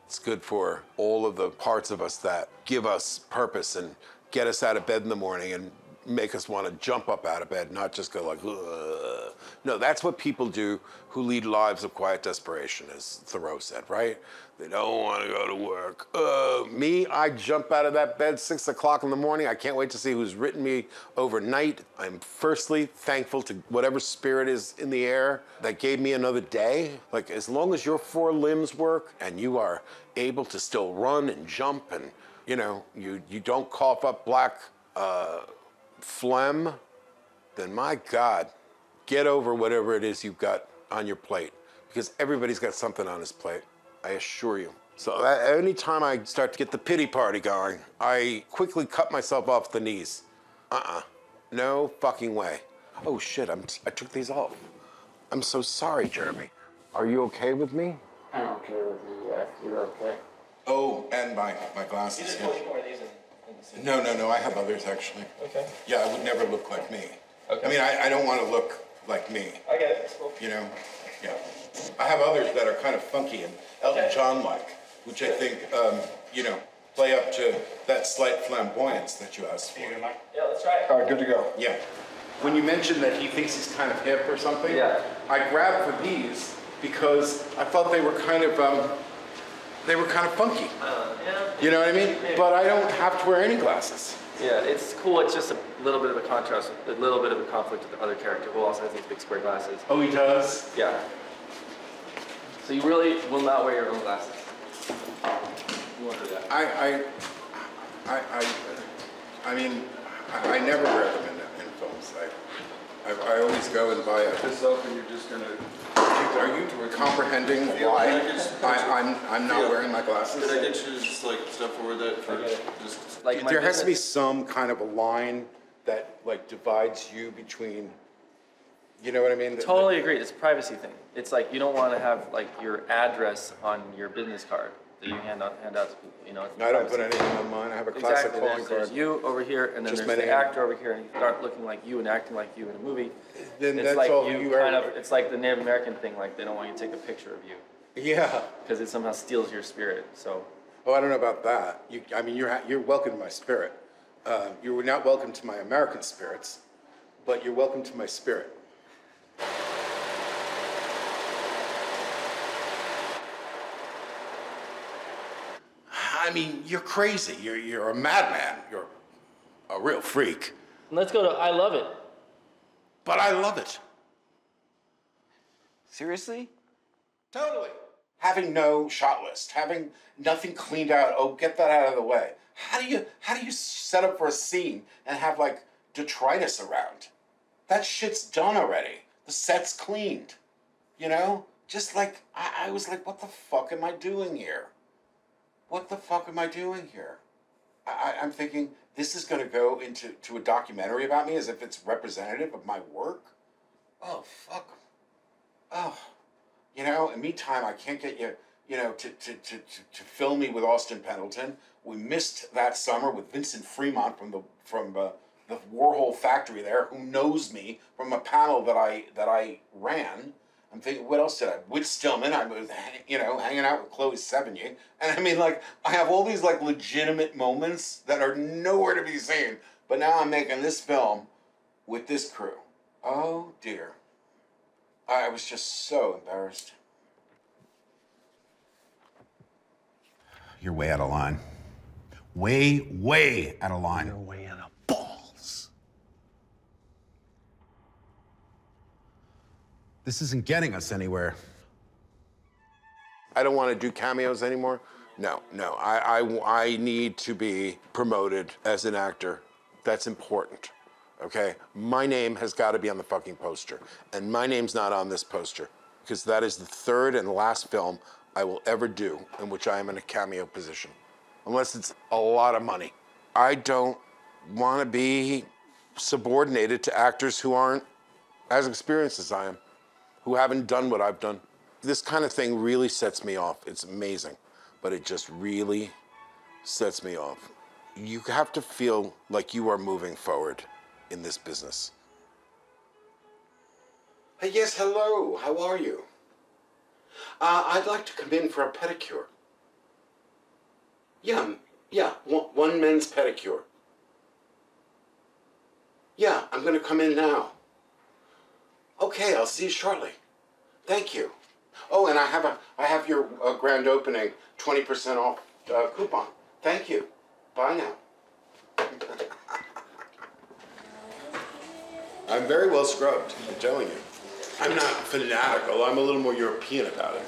It's good for all of the parts of us that give us purpose and get us out of bed in the morning and make us want to jump up out of bed, not just go like, ugh. No, that's what people do who lead lives of quiet desperation, as Thoreau said, right? They don't want to go to work. Me, I jump out of that bed 6 o'clock in the morning. I can't wait to see who's written me overnight. I'm firstly thankful to whatever spirit is in the air that gave me another day. Like, as long as your 4 limbs work and you are able to still run and jump and, you know, you don't cough up black phlegm, then my God, get over whatever it is you've got on your plate, because everybody's got something on his plate, I assure you. So any time I start to get the pity party going, I quickly cut myself off the knees. No fucking way. Oh shit, I took these off. I'm so sorry, Jeremy. Are you okay with me? I'm okay with you, yes, you're okay. Oh, and my glasses. You just Yeah. push more of these in. No, I have others actually. Okay. Yeah, I would never look like me. Okay. I mean, I don't want to look like me. I get it, that's cool. You know? Yeah. I have others that are kind of funky and Elton John-like, which I think, you know, play up to that slight flamboyance that you asked for. Yeah, let's try it. All right, good to go. Yeah. When you mentioned that he thinks he's kind of hip or something, Yeah. I grabbed for these because I thought they were kind of funky. Yeah. You know what I mean? Maybe. But I don't have to wear any glasses. Yeah, it's cool. It's just a little bit of a contrast, a little bit of a conflict with the other character who also has these big square glasses. Oh, he does? Yeah. So you really will not wear your own glasses. You won't do that. I mean, I never wear them in films. I always go and buy a. This up, and you're just gonna. Are you comprehending why I'm not wearing my glasses? Could I get you to just like step forward that for just Like there has to be some kind of a line that like divides you between. You know what I mean? Totally agree. It's a privacy thing. It's like you don't want to have like your address on your business card that you hand out to people. You know, it's I don't put anything on mine. I have a classic calling There's card. you over here, and then Just there's my the name. actor over here, and you start looking like you and acting like you in a movie. Then it's that's like all you you kind ever- of. It's like the Native American thing. Like they don't want you to take a picture of you. Yeah. Because it somehow steals your spirit. So. Oh, I don't know about that. I mean, you're welcome to my spirit. You're not welcome to my American spirits, but you're welcome to my spirit. I mean, you're crazy. You're a madman. You're a real freak. Let's go to I Love It. But I love it. Seriously? Totally. Having no shot list, having nothing cleaned out. Oh, get that out of the way. How do you set up for a scene and have like detritus around? That shit's done already. The set's cleaned. You know? Just like I was like, what the fuck am I doing here? What the fuck am I doing here? I'm thinking this is gonna go into a documentary about me as if it's representative of my work. Oh fuck. Oh. You know, in meantime, I can't get you, you know, to film me with Austin Pendleton. We missed that summer with Vincent Fremont from the Warhol factory there, who knows me from a panel that I ran. I'm thinking, what else did I? With Stillman, I was, you know, hanging out with Chloe Sevigny, and I mean, like, I have all these like legitimate moments that are nowhere to be seen. But now I'm making this film with this crew. Oh dear. I was just so embarrassed. You're way out of line. Way out of line. You're way out of balls. This isn't getting us anywhere. I don't want to do cameos anymore. No. I need to be promoted as an actor. That's important. Okay? My name has got to be on the fucking poster. And my name's not on this poster. Because that is the third and last film I will ever do in which I am in a cameo position. Unless it's a lot of money. I don't want to be subordinated to actors who aren't as experienced as I am, who haven't done what I've done. This kind of thing really sets me off. It's amazing, but it just really sets me off. You have to feel like you are moving forward in this business. Hey, yes, hello, how are you? I'd like to come in for a pedicure. Yeah, one men's pedicure. Yeah, I'm gonna come in now. Okay, I'll see you shortly. Thank you. Oh, and I have your grand opening 20% off coupon. Thank you. Bye now. I'm very well scrubbed, I'm telling you. I'm not fanatical, I'm a little more European about it.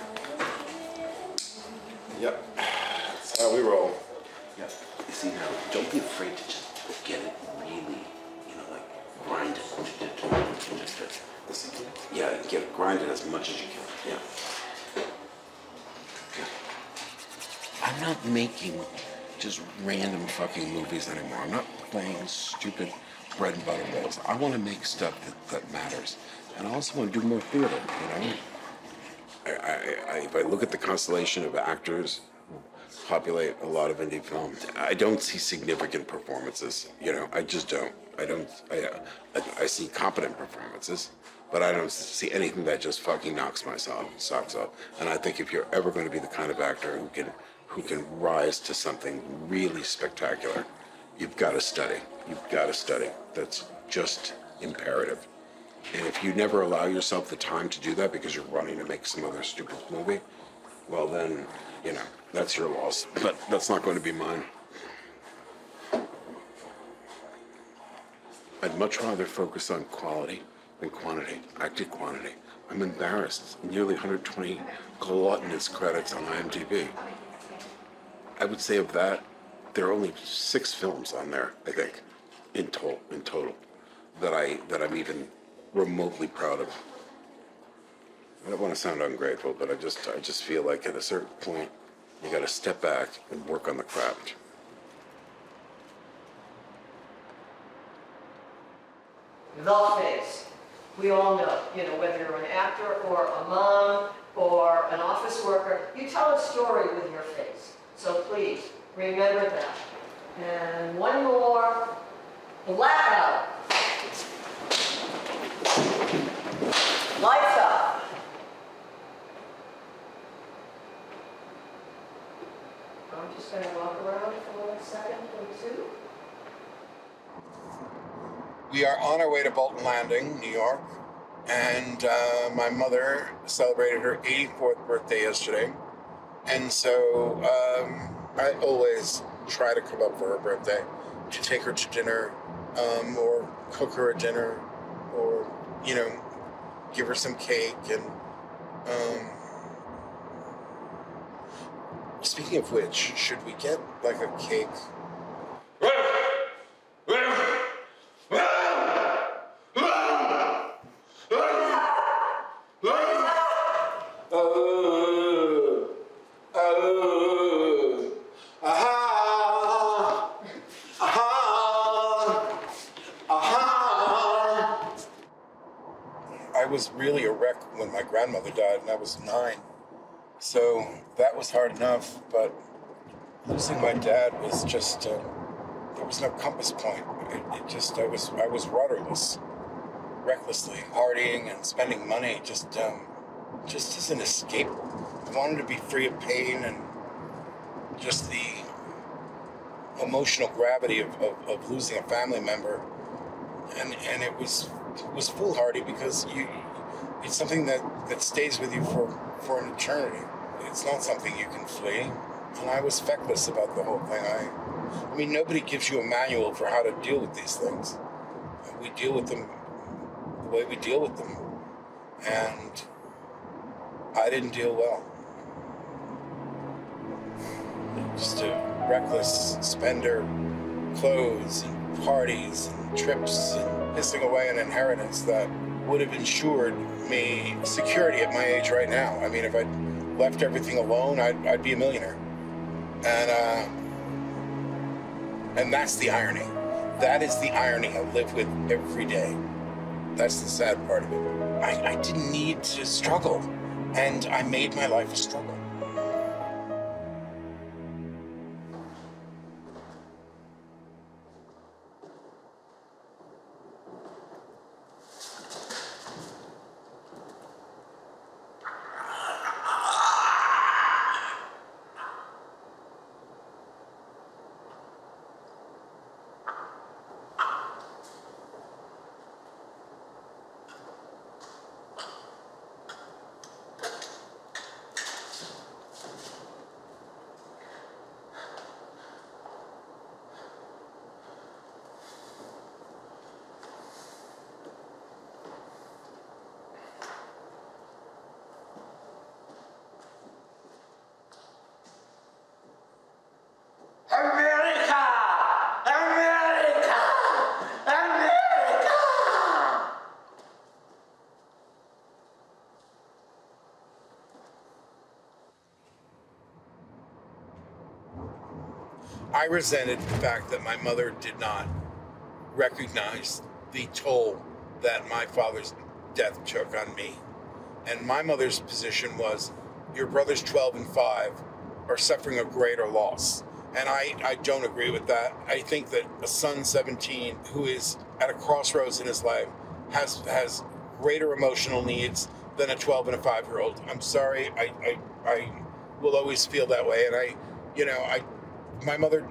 Yep, that's how we roll. Yeah. You see now, don't be afraid to just get it really, you know, like grind it. Yeah, get it grinded as much as you can. Yeah. I'm not making just random fucking movies anymore. I'm not playing stupid bread and butter roles. I want to make stuff that matters. And I also want to do more theater, you know? If I look at the constellation of actors who populate a lot of indie films, I don't see significant performances, you know? I just don't. I see competent performances, but I don't see anything that just fucking knocks my socks off. And I think if you're ever going to be the kind of actor who can rise to something really spectacular, you've got to study. You've got to study. That's just imperative. And if you never allow yourself the time to do that because you're running to make some other stupid movie, well then, you know, that's your loss. But that's not going to be mine. I'd much rather focus on quality than quantity. I did quantity. I'm embarrassed. Nearly 120 gluttonous credits on IMDb. I would say of that, there are only 6 films on there, I think, in total, that I'm even remotely proud of. I don't want to sound ungrateful, but I just feel like at a certain point, you got to step back and work on the craft. The face. We all know, whether you're an actor or a mom or an office worker, you tell a story with your face. So please, remember that. And one more, blackout. Lights up. I'm just going to walk around for 1 second or 2. We are on our way to Bolton Landing, New York, and my mother celebrated her 84th birthday yesterday, and so I always try to come up for her birthday, to take her to dinner, or cook her a dinner, or, give her some cake, and speaking of which, should we get, like, a cake? I was really a wreck when my grandmother died, and I was 9. So that was hard enough, but losing my dad was just, there was no compass point. I was rudderless, recklessly partying and spending money, just as an escape. I wanted to be free of pain and just the emotional gravity of losing a family member. And it was foolhardy because it's something that stays with you for an eternity. It's not something you can flee. And I was feckless about the whole thing. I mean, nobody gives you a manual for how to deal with these things. We deal with them the way we deal with them. And I didn't deal well. Just a reckless spender, clothes and parties and trips and pissing away an inheritance that would have ensured me security at my age right now. I mean, if I'd left everything alone, I'd be a millionaire. And that's the irony. That is the irony I live with every day. That's the sad part of it. I didn't need to struggle, and I made my life a struggle. I resented the fact that my mother did not recognize the toll that my father's death took on me. And my mother's position was, your brothers 12 and 5 are suffering a greater loss. And I don't agree with that. I think that a son 17 who is at a crossroads in his life has greater emotional needs than a 12 and a 5-year-old. I'm sorry, I will always feel that way. And my mother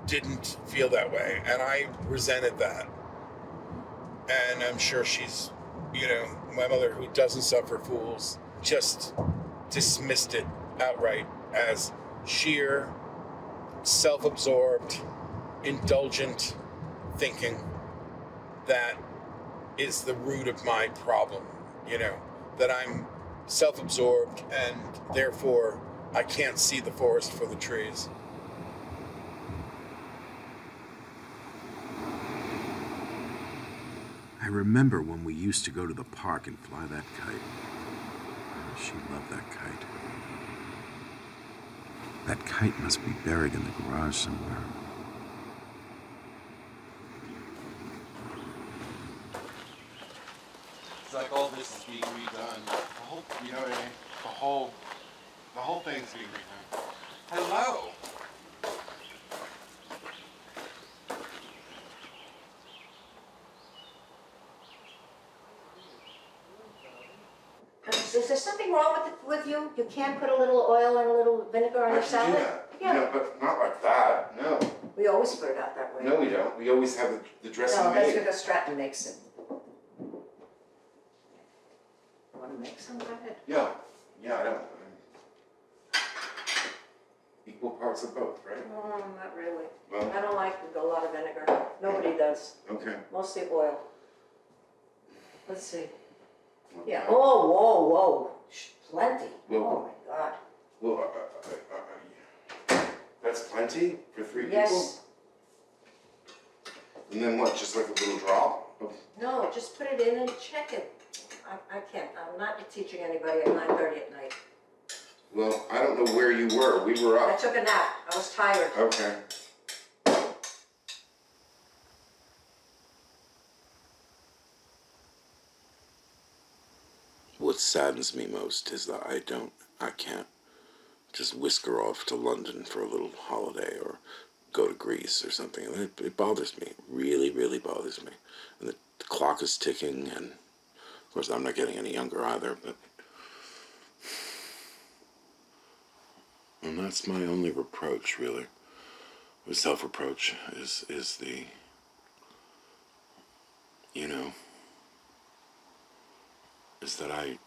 didn't feel that way, and I resented that. And I'm sure she's, my mother, who doesn't suffer fools, just dismissed it outright as sheer, self-absorbed, indulgent thinking that is the root of my problem, that I'm self-absorbed and therefore I can't see the forest for the trees. I remember when we used to go to the park and fly that kite. Oh, she loved that kite. That kite must be buried in the garage somewhere. It's like all this is being redone. The whole, you know what I mean? The whole thing's being redone. Hello. Is there something wrong with you? You can't put a little oil and a little vinegar on your salad? Yeah. No, but not like that. No. We always put it out that way. No, we don't. We always have the dressing No, that's made. because Stratton makes it. Want to make some? Go ahead. Yeah. Yeah, I don't. Equal parts of both, right? No, not really. Well, I don't like a lot of vinegar. Nobody does. okay. Mostly oil. Let's see. Yeah. Oh, whoa, whoa. Plenty. Well, oh my God. Well, that's plenty for 3 people? Yes. And then what, just like a little drop? Of... No, just put it in and check it. I can't. I'm not teaching anybody at 9:30 at night. Well, I don't know where you were. We were up. I took a nap. I was tired. Okay. What saddens me most is that I can't just whisk her off to London for a little holiday or go to Greece or something. It bothers me. It really, really bothers me. And the clock is ticking, and of course I'm not getting any younger either, but... And that's my only reproach, really. The self-reproach is the, you know, is that I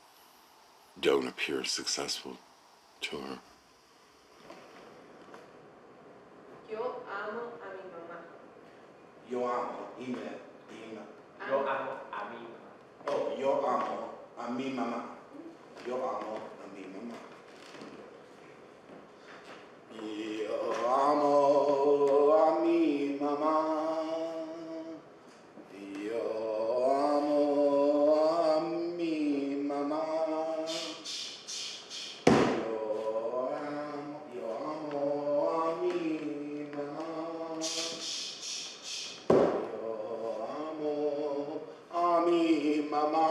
don't appear successful to her. Yo amo a mi mamá. Yo amo Yo amo a mi mamá. Oh, yo amo a mi mamá. Yo amo a mi mamá. Yo amo a mi mamá. Yo amo a mi mamá. Yo amo a mi mamá. Yo amo a mi mamá.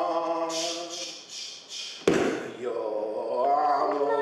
Yo amo.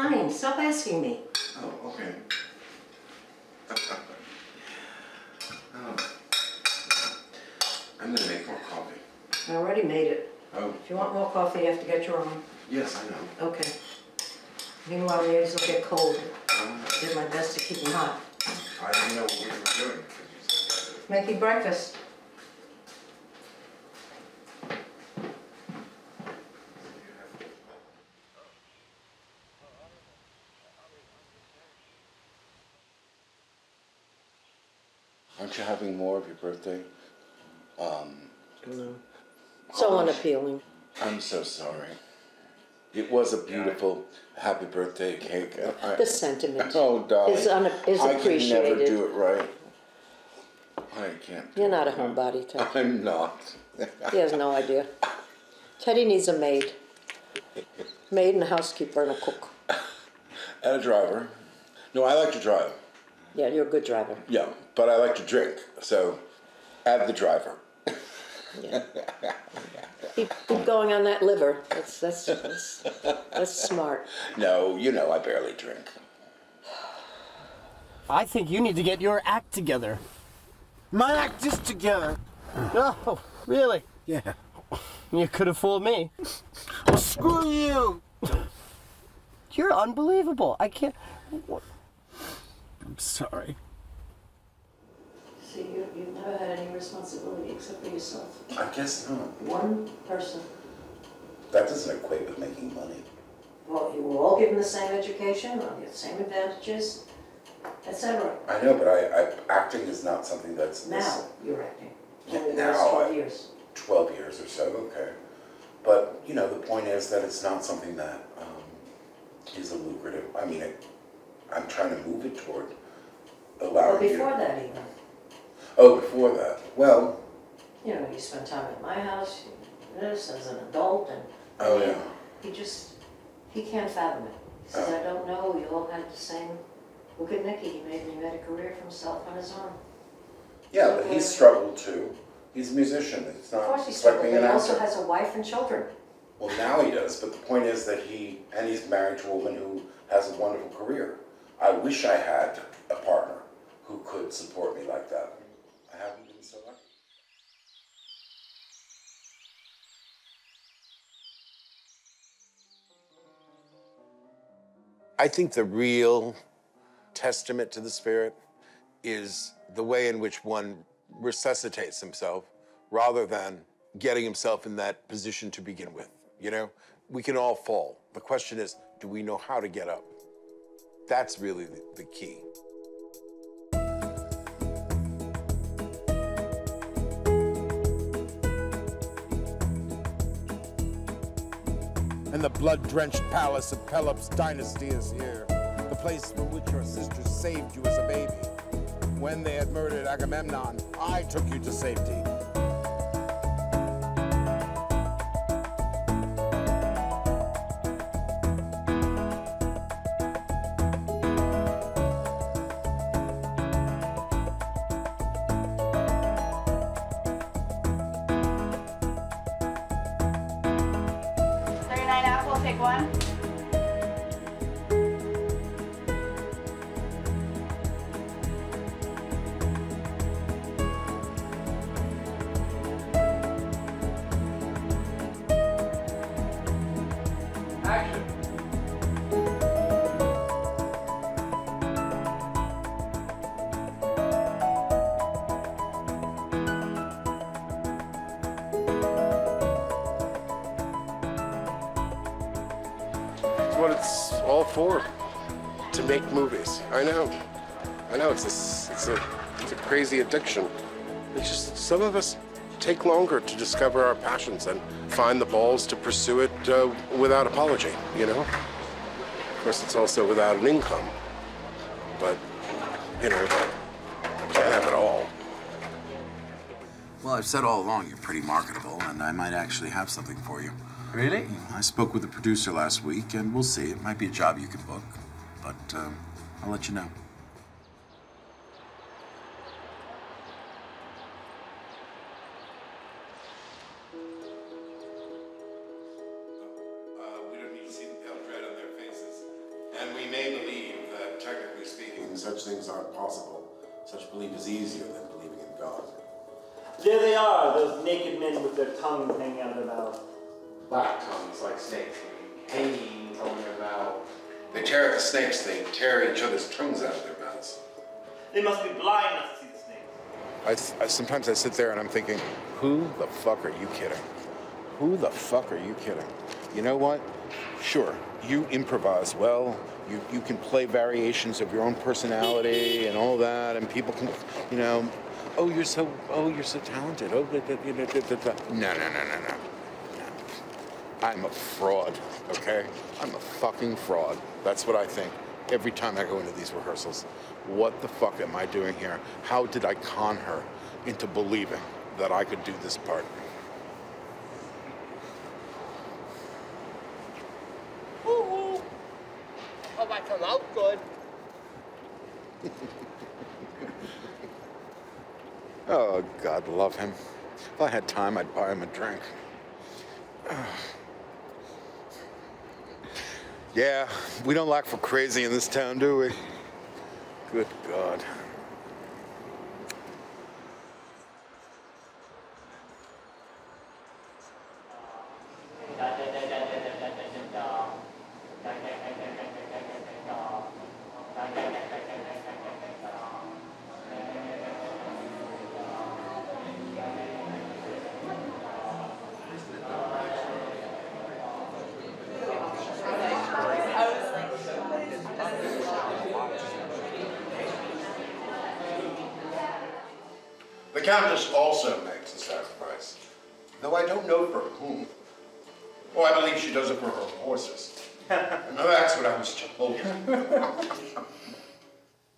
fine. Stop asking me. Oh, okay. I'm gonna make more coffee. I already made it. Oh. If you want more coffee, you have to get your own. Yes, I know. Okay. Meanwhile, the eggs will get cold. I did my best to keep them hot. I didn't know what we were doing. Making breakfast. Aren't you having more of your birthday? No. So unappealing. I'm so sorry. It was a beautiful happy birthday cake. The sentiment Oh, darling. is appreciated. I can never do it right. I can't. You're not a homebody, Ted. I'm not. He has no idea. Teddy needs a maid. Maid and a housekeeper and a cook. And a driver. No, I like to drive. Yeah, you're a good driver. Yeah, but I like to drink. So, add the driver. Yeah. Keep going on that liver. That's smart. No, you know I barely drink. I think you need to get your act together. My act is together. Oh, really? Yeah. You could have fooled me. Well, screw you. You're unbelievable. I can't. What? I'm sorry. See, you've never had any responsibility except for yourself. I guess not. One person. That doesn't equate with making money. Well, you were all given the same education, all the same advantages, etc. I know, but acting is not something that's... Now you're acting. Yeah, Only the now, last 12 years. 12 years or so, okay. But, you know, the point is that it's not something that is a lucrative... I mean, I'm trying to move it toward allowing Well, before that even. Oh, before that. Well... You know, you spend time at my house, you do this as an adult, and... Oh, yeah. He can't fathom it. He says, I don't know, we all had the same... Look at Nicky, he made a career for himself on his own. Yeah, but he's struggled too. He's a musician. It's not Of course he's like struggled, being but an he also actor. has a wife and children. Well, now he does, but the point is that he's married to a woman who has a wonderful career. I wish I had a partner who could support me like that. I haven't been so lucky. I think the real testament to the spirit is the way in which one resuscitates himself rather than getting himself in that position to begin with. You know, we can all fall. The question is, do we know how to get up? That's really the key. And the blood-drenched palace of Pelops' dynasty is here, the place from which your sisters saved you as a baby. When they had murdered Agamemnon, I took you to safety. Take one. Action. What it's all for, to make movies. I know it's a crazy addiction. It's just some of us take longer to discover our passions and find the balls to pursue it without apology, you know? Of course, it's also without an income, but, you know, can't have it all. Well, I've said all along you're pretty marketable, and I might actually have something for you. Really? I spoke with the producer last week, and we'll see. It might be a job you can book, but I'll let you know. We don't need to see the pale dread on their faces. such things aren't possible. Such belief is easier than believing in God. There they are, those naked men with their tongues hanging out of their mouths. Black tongues like snakes, hanging from their mouth. They tear at the snakes, they tear each other's tongues out of their mouths. They must be blind not to see the snakes. Sometimes I sit there and I'm thinking, who the fuck are you kidding? Who the fuck are you kidding? You know what? Sure, you improvise well. You can play variations of your own personality and all that, and people can, you know, you're so talented. No. I'm a fraud, okay? I'm a fucking fraud. That's what I think every time I go into these rehearsals. What the fuck am I doing here? How did I con her into believing that I could do this part? Woo-hoo. Hope I come out good. Oh, God love him. If I had time, I'd buy him a drink. Yeah, we don't lack for crazy in this town, do we? Good God. The Countess also makes a sacrifice, though I don't know for whom. Oh, I believe she does it for her horses. No, that's what I was told.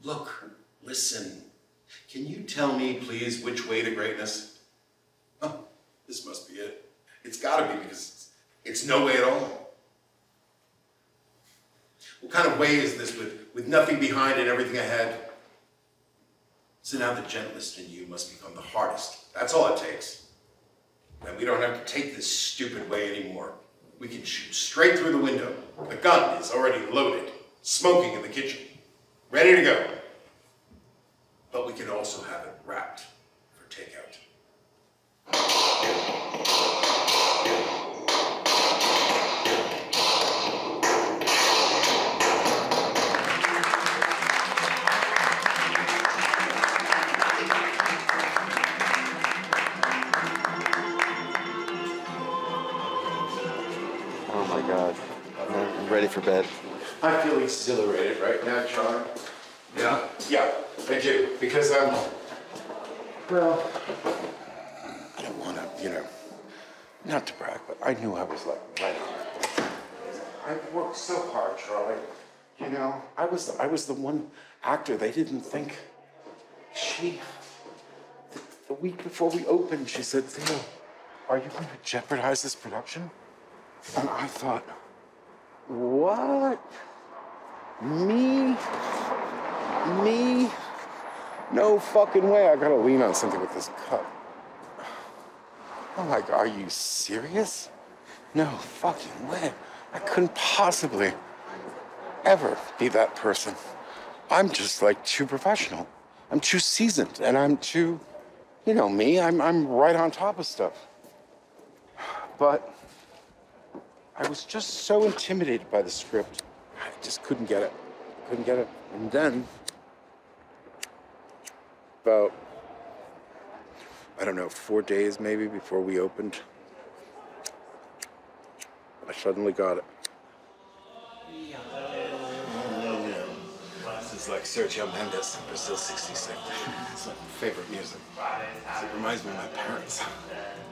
Look, listen. Can you tell me, please, which way to greatness? Oh, this must be it. It's gotta be, because it's no way at all. What kind of way is this with nothing behind and everything ahead? So now the gentlest in you must become the hardest. That's all it takes. And we don't have to take this stupid way anymore. We can shoot straight through the window. The gun is already loaded, smoking in the kitchen, ready to go. But we can also have it wrapped for takeout. Oh my God. I'm ready for bed. I feel exhilarated right now, Charlie. Yeah? Yeah, I do. Because well, I don't want to, not to brag, but I knew I was like right on. I worked so hard, Charlie. I was the one actor they didn't think. The week before we opened, she said, Theo, are you going to jeopardize this production? And I thought, what? Me? No fucking way. I gotta lean on something with this cut. I'm like, are you serious? No fucking way. I couldn't possibly ever be that person. I'm just like too professional. I'm too seasoned, and I'm too, me, I'm right on top of stuff. But I was just so intimidated by the script. I just couldn't get it. And then, about, 4 days maybe before we opened, I suddenly got it. This is like Sergio Mendes in Brazil '66. It's like my favorite music. It reminds me of my parents.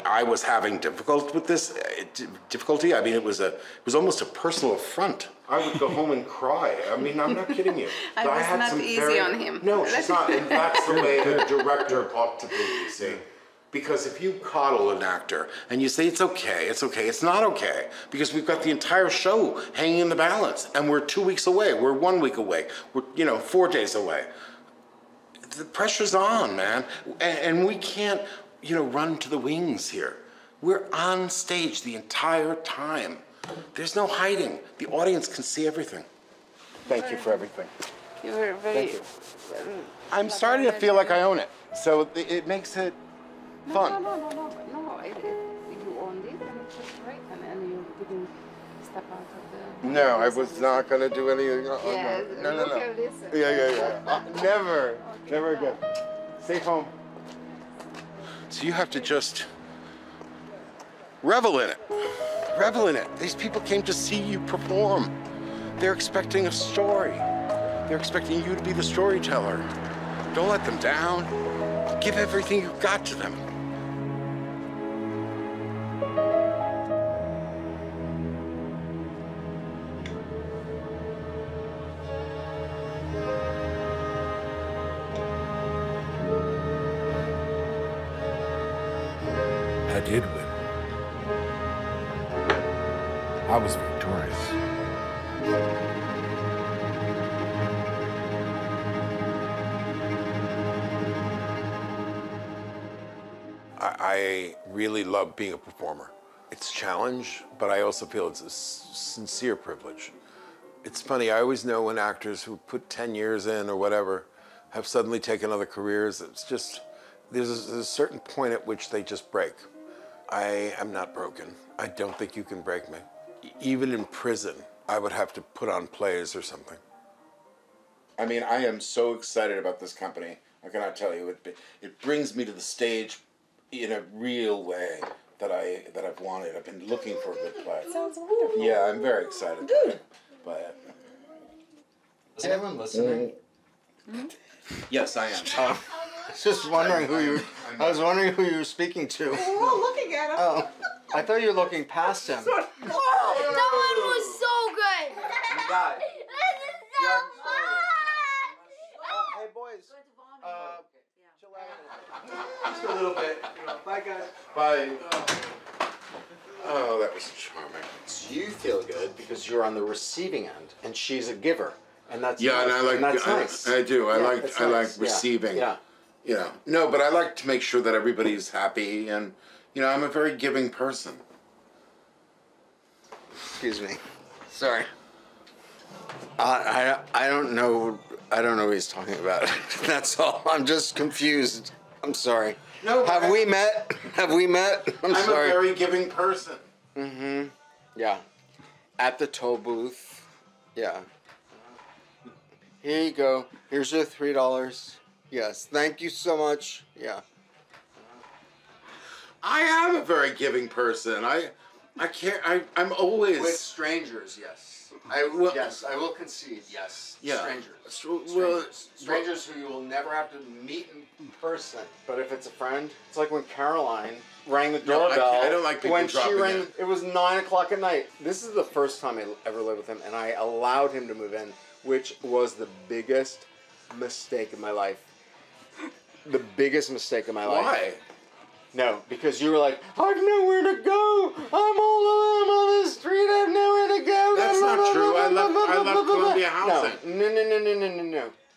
I was having difficulty with this. I mean, it was almost a personal affront. I would go home and cry. I mean, I'm not kidding you. I was not easy on him. No, she's not. And that's the way a director ought to be, you see. Because if you coddle an actor and you say, it's okay, it's not okay. Because we've got the entire show hanging in the balance. And we're 2 weeks away. We're 1 week away. We're, 4 days away. The pressure's on, man. And we can't, run to the wings here. We're on stage the entire time. There's no hiding. The audience can see everything. Thank you for everything. You were very. Thank you. I'm starting to feel like I own it, so it makes it fun. No. You owned it and it was great, and then you didn't step out of the. No, I was not gonna do anything. Yes, No. look at this. Yeah. Never again. Safe home. So you have to just revel in it. Revel in it. These people came to see you perform. They're expecting a story. They're expecting you to be the storyteller. Don't let them down. Give everything you've got to them. I did win. I was victorious. I really love being a performer. It's a challenge, but I also feel it's a sincere privilege. It's funny, I always know when actors who put 10 years in or whatever have suddenly taken other careers. It's just, there's a certain point at which they just break. I am not broken. I don't think you can break me. Even in prison, I would have to put on plays or something. I mean, I am so excited about this company. I cannot tell you. It brings me to the stage in a real way that I've wanted. I've been looking for a good play. Sounds wonderful. Yeah, I'm very excited by it. Is anyone listening? Yes, I am. I was just wondering who you. I was wondering who you were speaking to. We're all looking at him. Oh, I thought you were looking past him. Whoa, that one was so good. You got it. This is so fun. Hey boys, chill out. Just a little bit. Bye guys. Bye. Oh, that was charming. So you feel good because you're on the receiving end, and she's a giver, and that's Yeah, nice. and I like. that's nice. I do. I Yeah, like. that's I like nice. Yeah. receiving. Yeah. You know. No, but I like to make sure that everybody's happy, and I'm a very giving person. Excuse me. Sorry. I don't know. I don't know what he's talking about. That's all. I'm just confused. I'm sorry. No. Have we met? Have we met? I'm sorry. a very giving person. Mm-hmm. Yeah. At the toll booth. Yeah. Here you go. Here's your $3. Yes. Thank you so much. Yeah. I am a very giving person. I can't. I'm always With strangers, yes. Yes, I will concede. Yes. Yeah. Strangers. Strangers who you will never have to meet in person. But if it's a friend, it's like when Caroline rang the No, doorbell. I don't like people when she dropping rang. in. It was 9 o'clock at night. This is the first time I ever lived with him, and I allowed him to move in, which was the biggest mistake in my life. The biggest mistake in my life. Why? No, because you were like, I've nowhere to go. I'm all alone on the street. I have nowhere to go. That's not true. I left Columbia housing.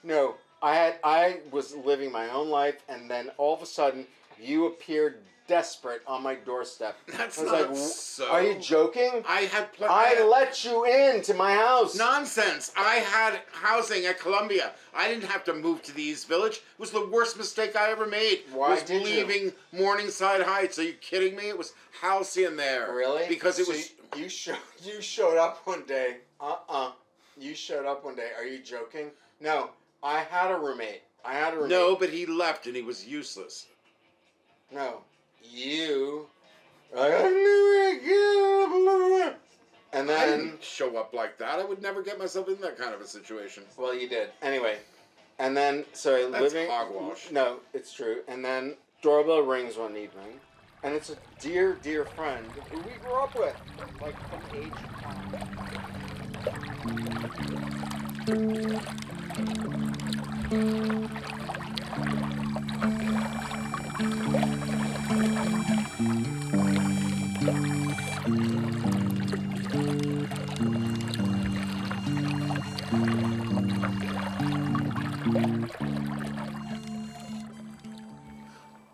No. I was living my own life, and then all of a sudden, you appeared desperate on my doorstep. That's I was not like, so. Are you joking? I had. I let you into my house. Nonsense. I had housing at Columbia. I didn't have to move to the East Village. It was the worst mistake I ever made. Why was did you? leaving Morningside Heights. Are you kidding me? It was halcyon there. Really? Because it So was. You showed up one day. You showed up one day. Are you joking? No. I had a roommate. No, but he left and he was useless. No. You. I knew it. And I then. didn't show up like that. I would never get myself in that kind of a situation. Well, you did. Anyway. And then, so That's living. hogwash. No, it's true. And then doorbell rings one evening. And it's a dear, dear friend who we grew up with. Like from age 5.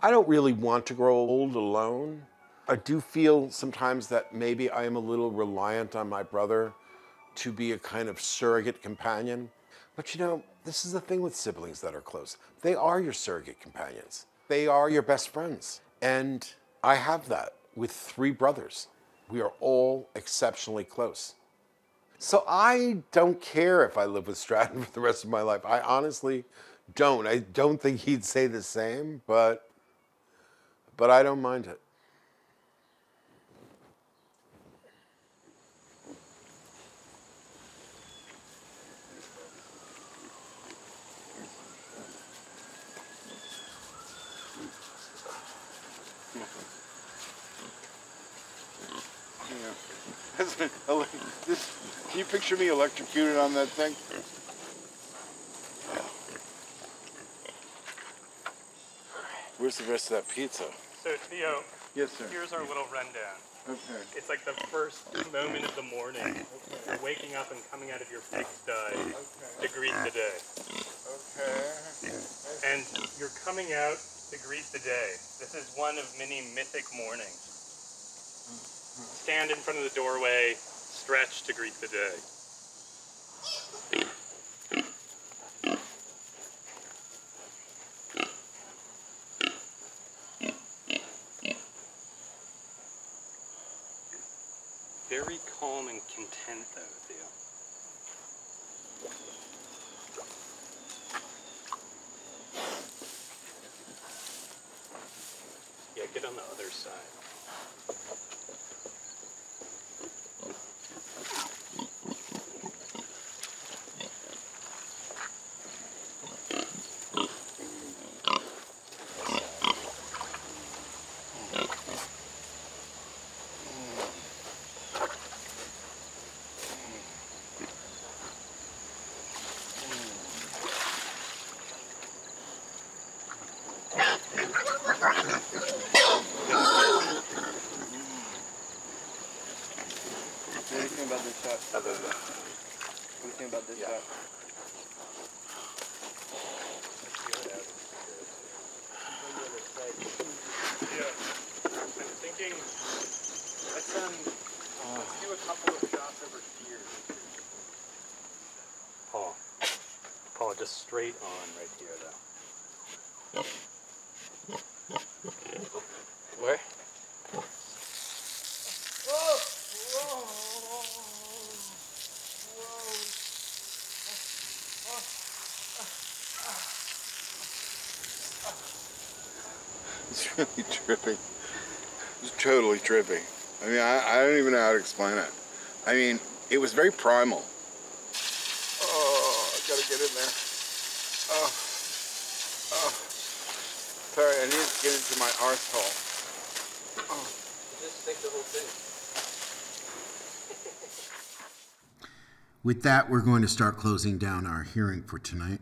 I don't really want to grow old alone. I do feel sometimes that maybe I am a little reliant on my brother to be a kind of surrogate companion. But you know, this is the thing with siblings that are close. They are your surrogate companions. They are your best friends. And I have that with 3 brothers. We are all exceptionally close. So I don't care if I live with Stratton for the rest of my life. I honestly don't. I don't think he'd say the same, but I don't mind it. Can you picture me electrocuted on that thing? Where's the rest of that pizza? So Theo, Yes, sir. here's our little rundown. Okay. It's like the first moment of the morning. You're waking up and coming out of your pigsty to greet the day. Okay. And you're coming out to greet the day. This is one of many mythic mornings. Stand in front of the doorway, stretch to greet the day. Very calm and content, though, Theo. Yeah, get on the other side. What do you think about this shot? What do you think about this shot? Yeah, I'm thinking, let's do a couple of shots over here. Paul, just straight on right here, though. Where? It's really tripping. It's totally tripping. I mean, I don't even know how to explain it. I mean, it was very primal. Oh, I gotta get in there. Oh. Sorry, I need to get into my arsehole. Oh. Just stick the whole thing. With that, we're going to start closing down our hearing for tonight.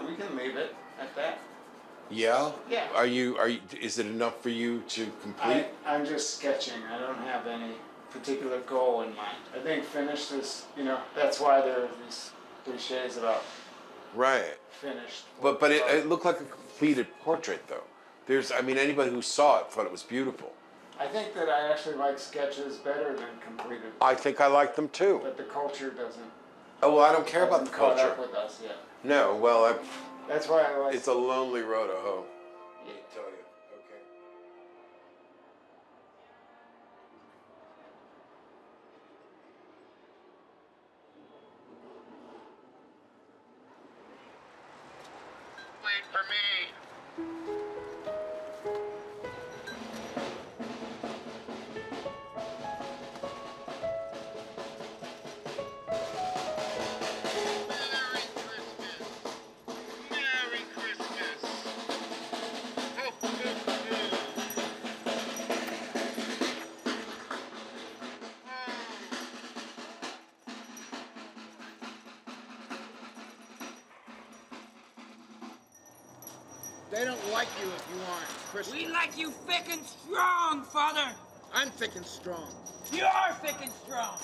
We can leave it at that. Yeah? Yeah. Are you, is it enough for you to complete? I'm just sketching. I don't have any particular goal in mind. I think finish this, that's why there are these cliches about Right. finished. But it looked like a completed portrait, though. Anybody who saw it thought it was beautiful. I think that I actually like sketches better than completed. I think I like them too. But the culture doesn't. Oh, well, I don't care about the hasn't caught culture. up with us yet. No, well, That's why I like. it's a lonely road to hoe. Let me tell you. Okay. Wait for me. They don't like you if you aren't Christian. We like you thick and strong, Father. I'm thick and strong. You are thick and strong.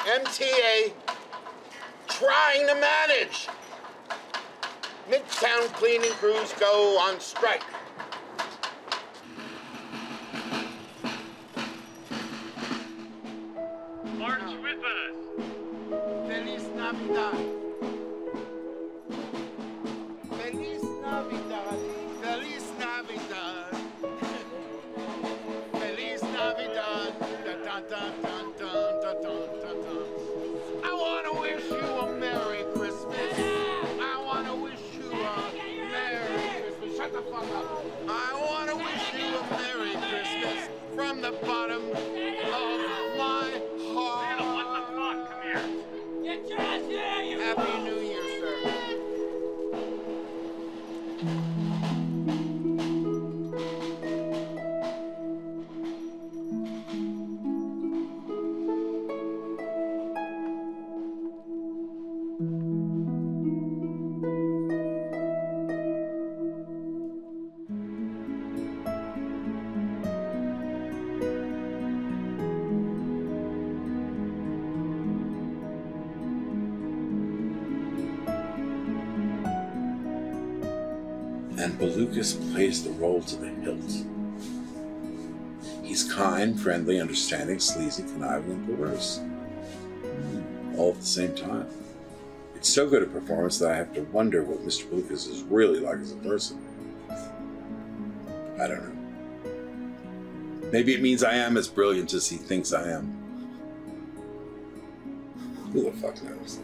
MTA trying to manage. Midtown cleaning crews go on strike. Christmas! Feliz Navidad! Feliz Navidad! Feliz Navidad! Feliz Navidad! Da, da, da, da, da, da, da, da. I want to wish you a Merry Christmas. I want to wish you a Merry Christmas. Shut the fuck up. I want to wish you a Merry Christmas from the bottom of my heart. What the fuck? Come here. Get your ass here, you Happy New Year, sir. And Belucas plays the role to the hilt. He's kind, friendly, understanding, sleazy, conniving, and perverse. All at the same time. It's so good a performance that I have to wonder what Mr. Belucas is really like as a person. I don't know. Maybe it means I am as brilliant as he thinks I am. Who the fuck knows?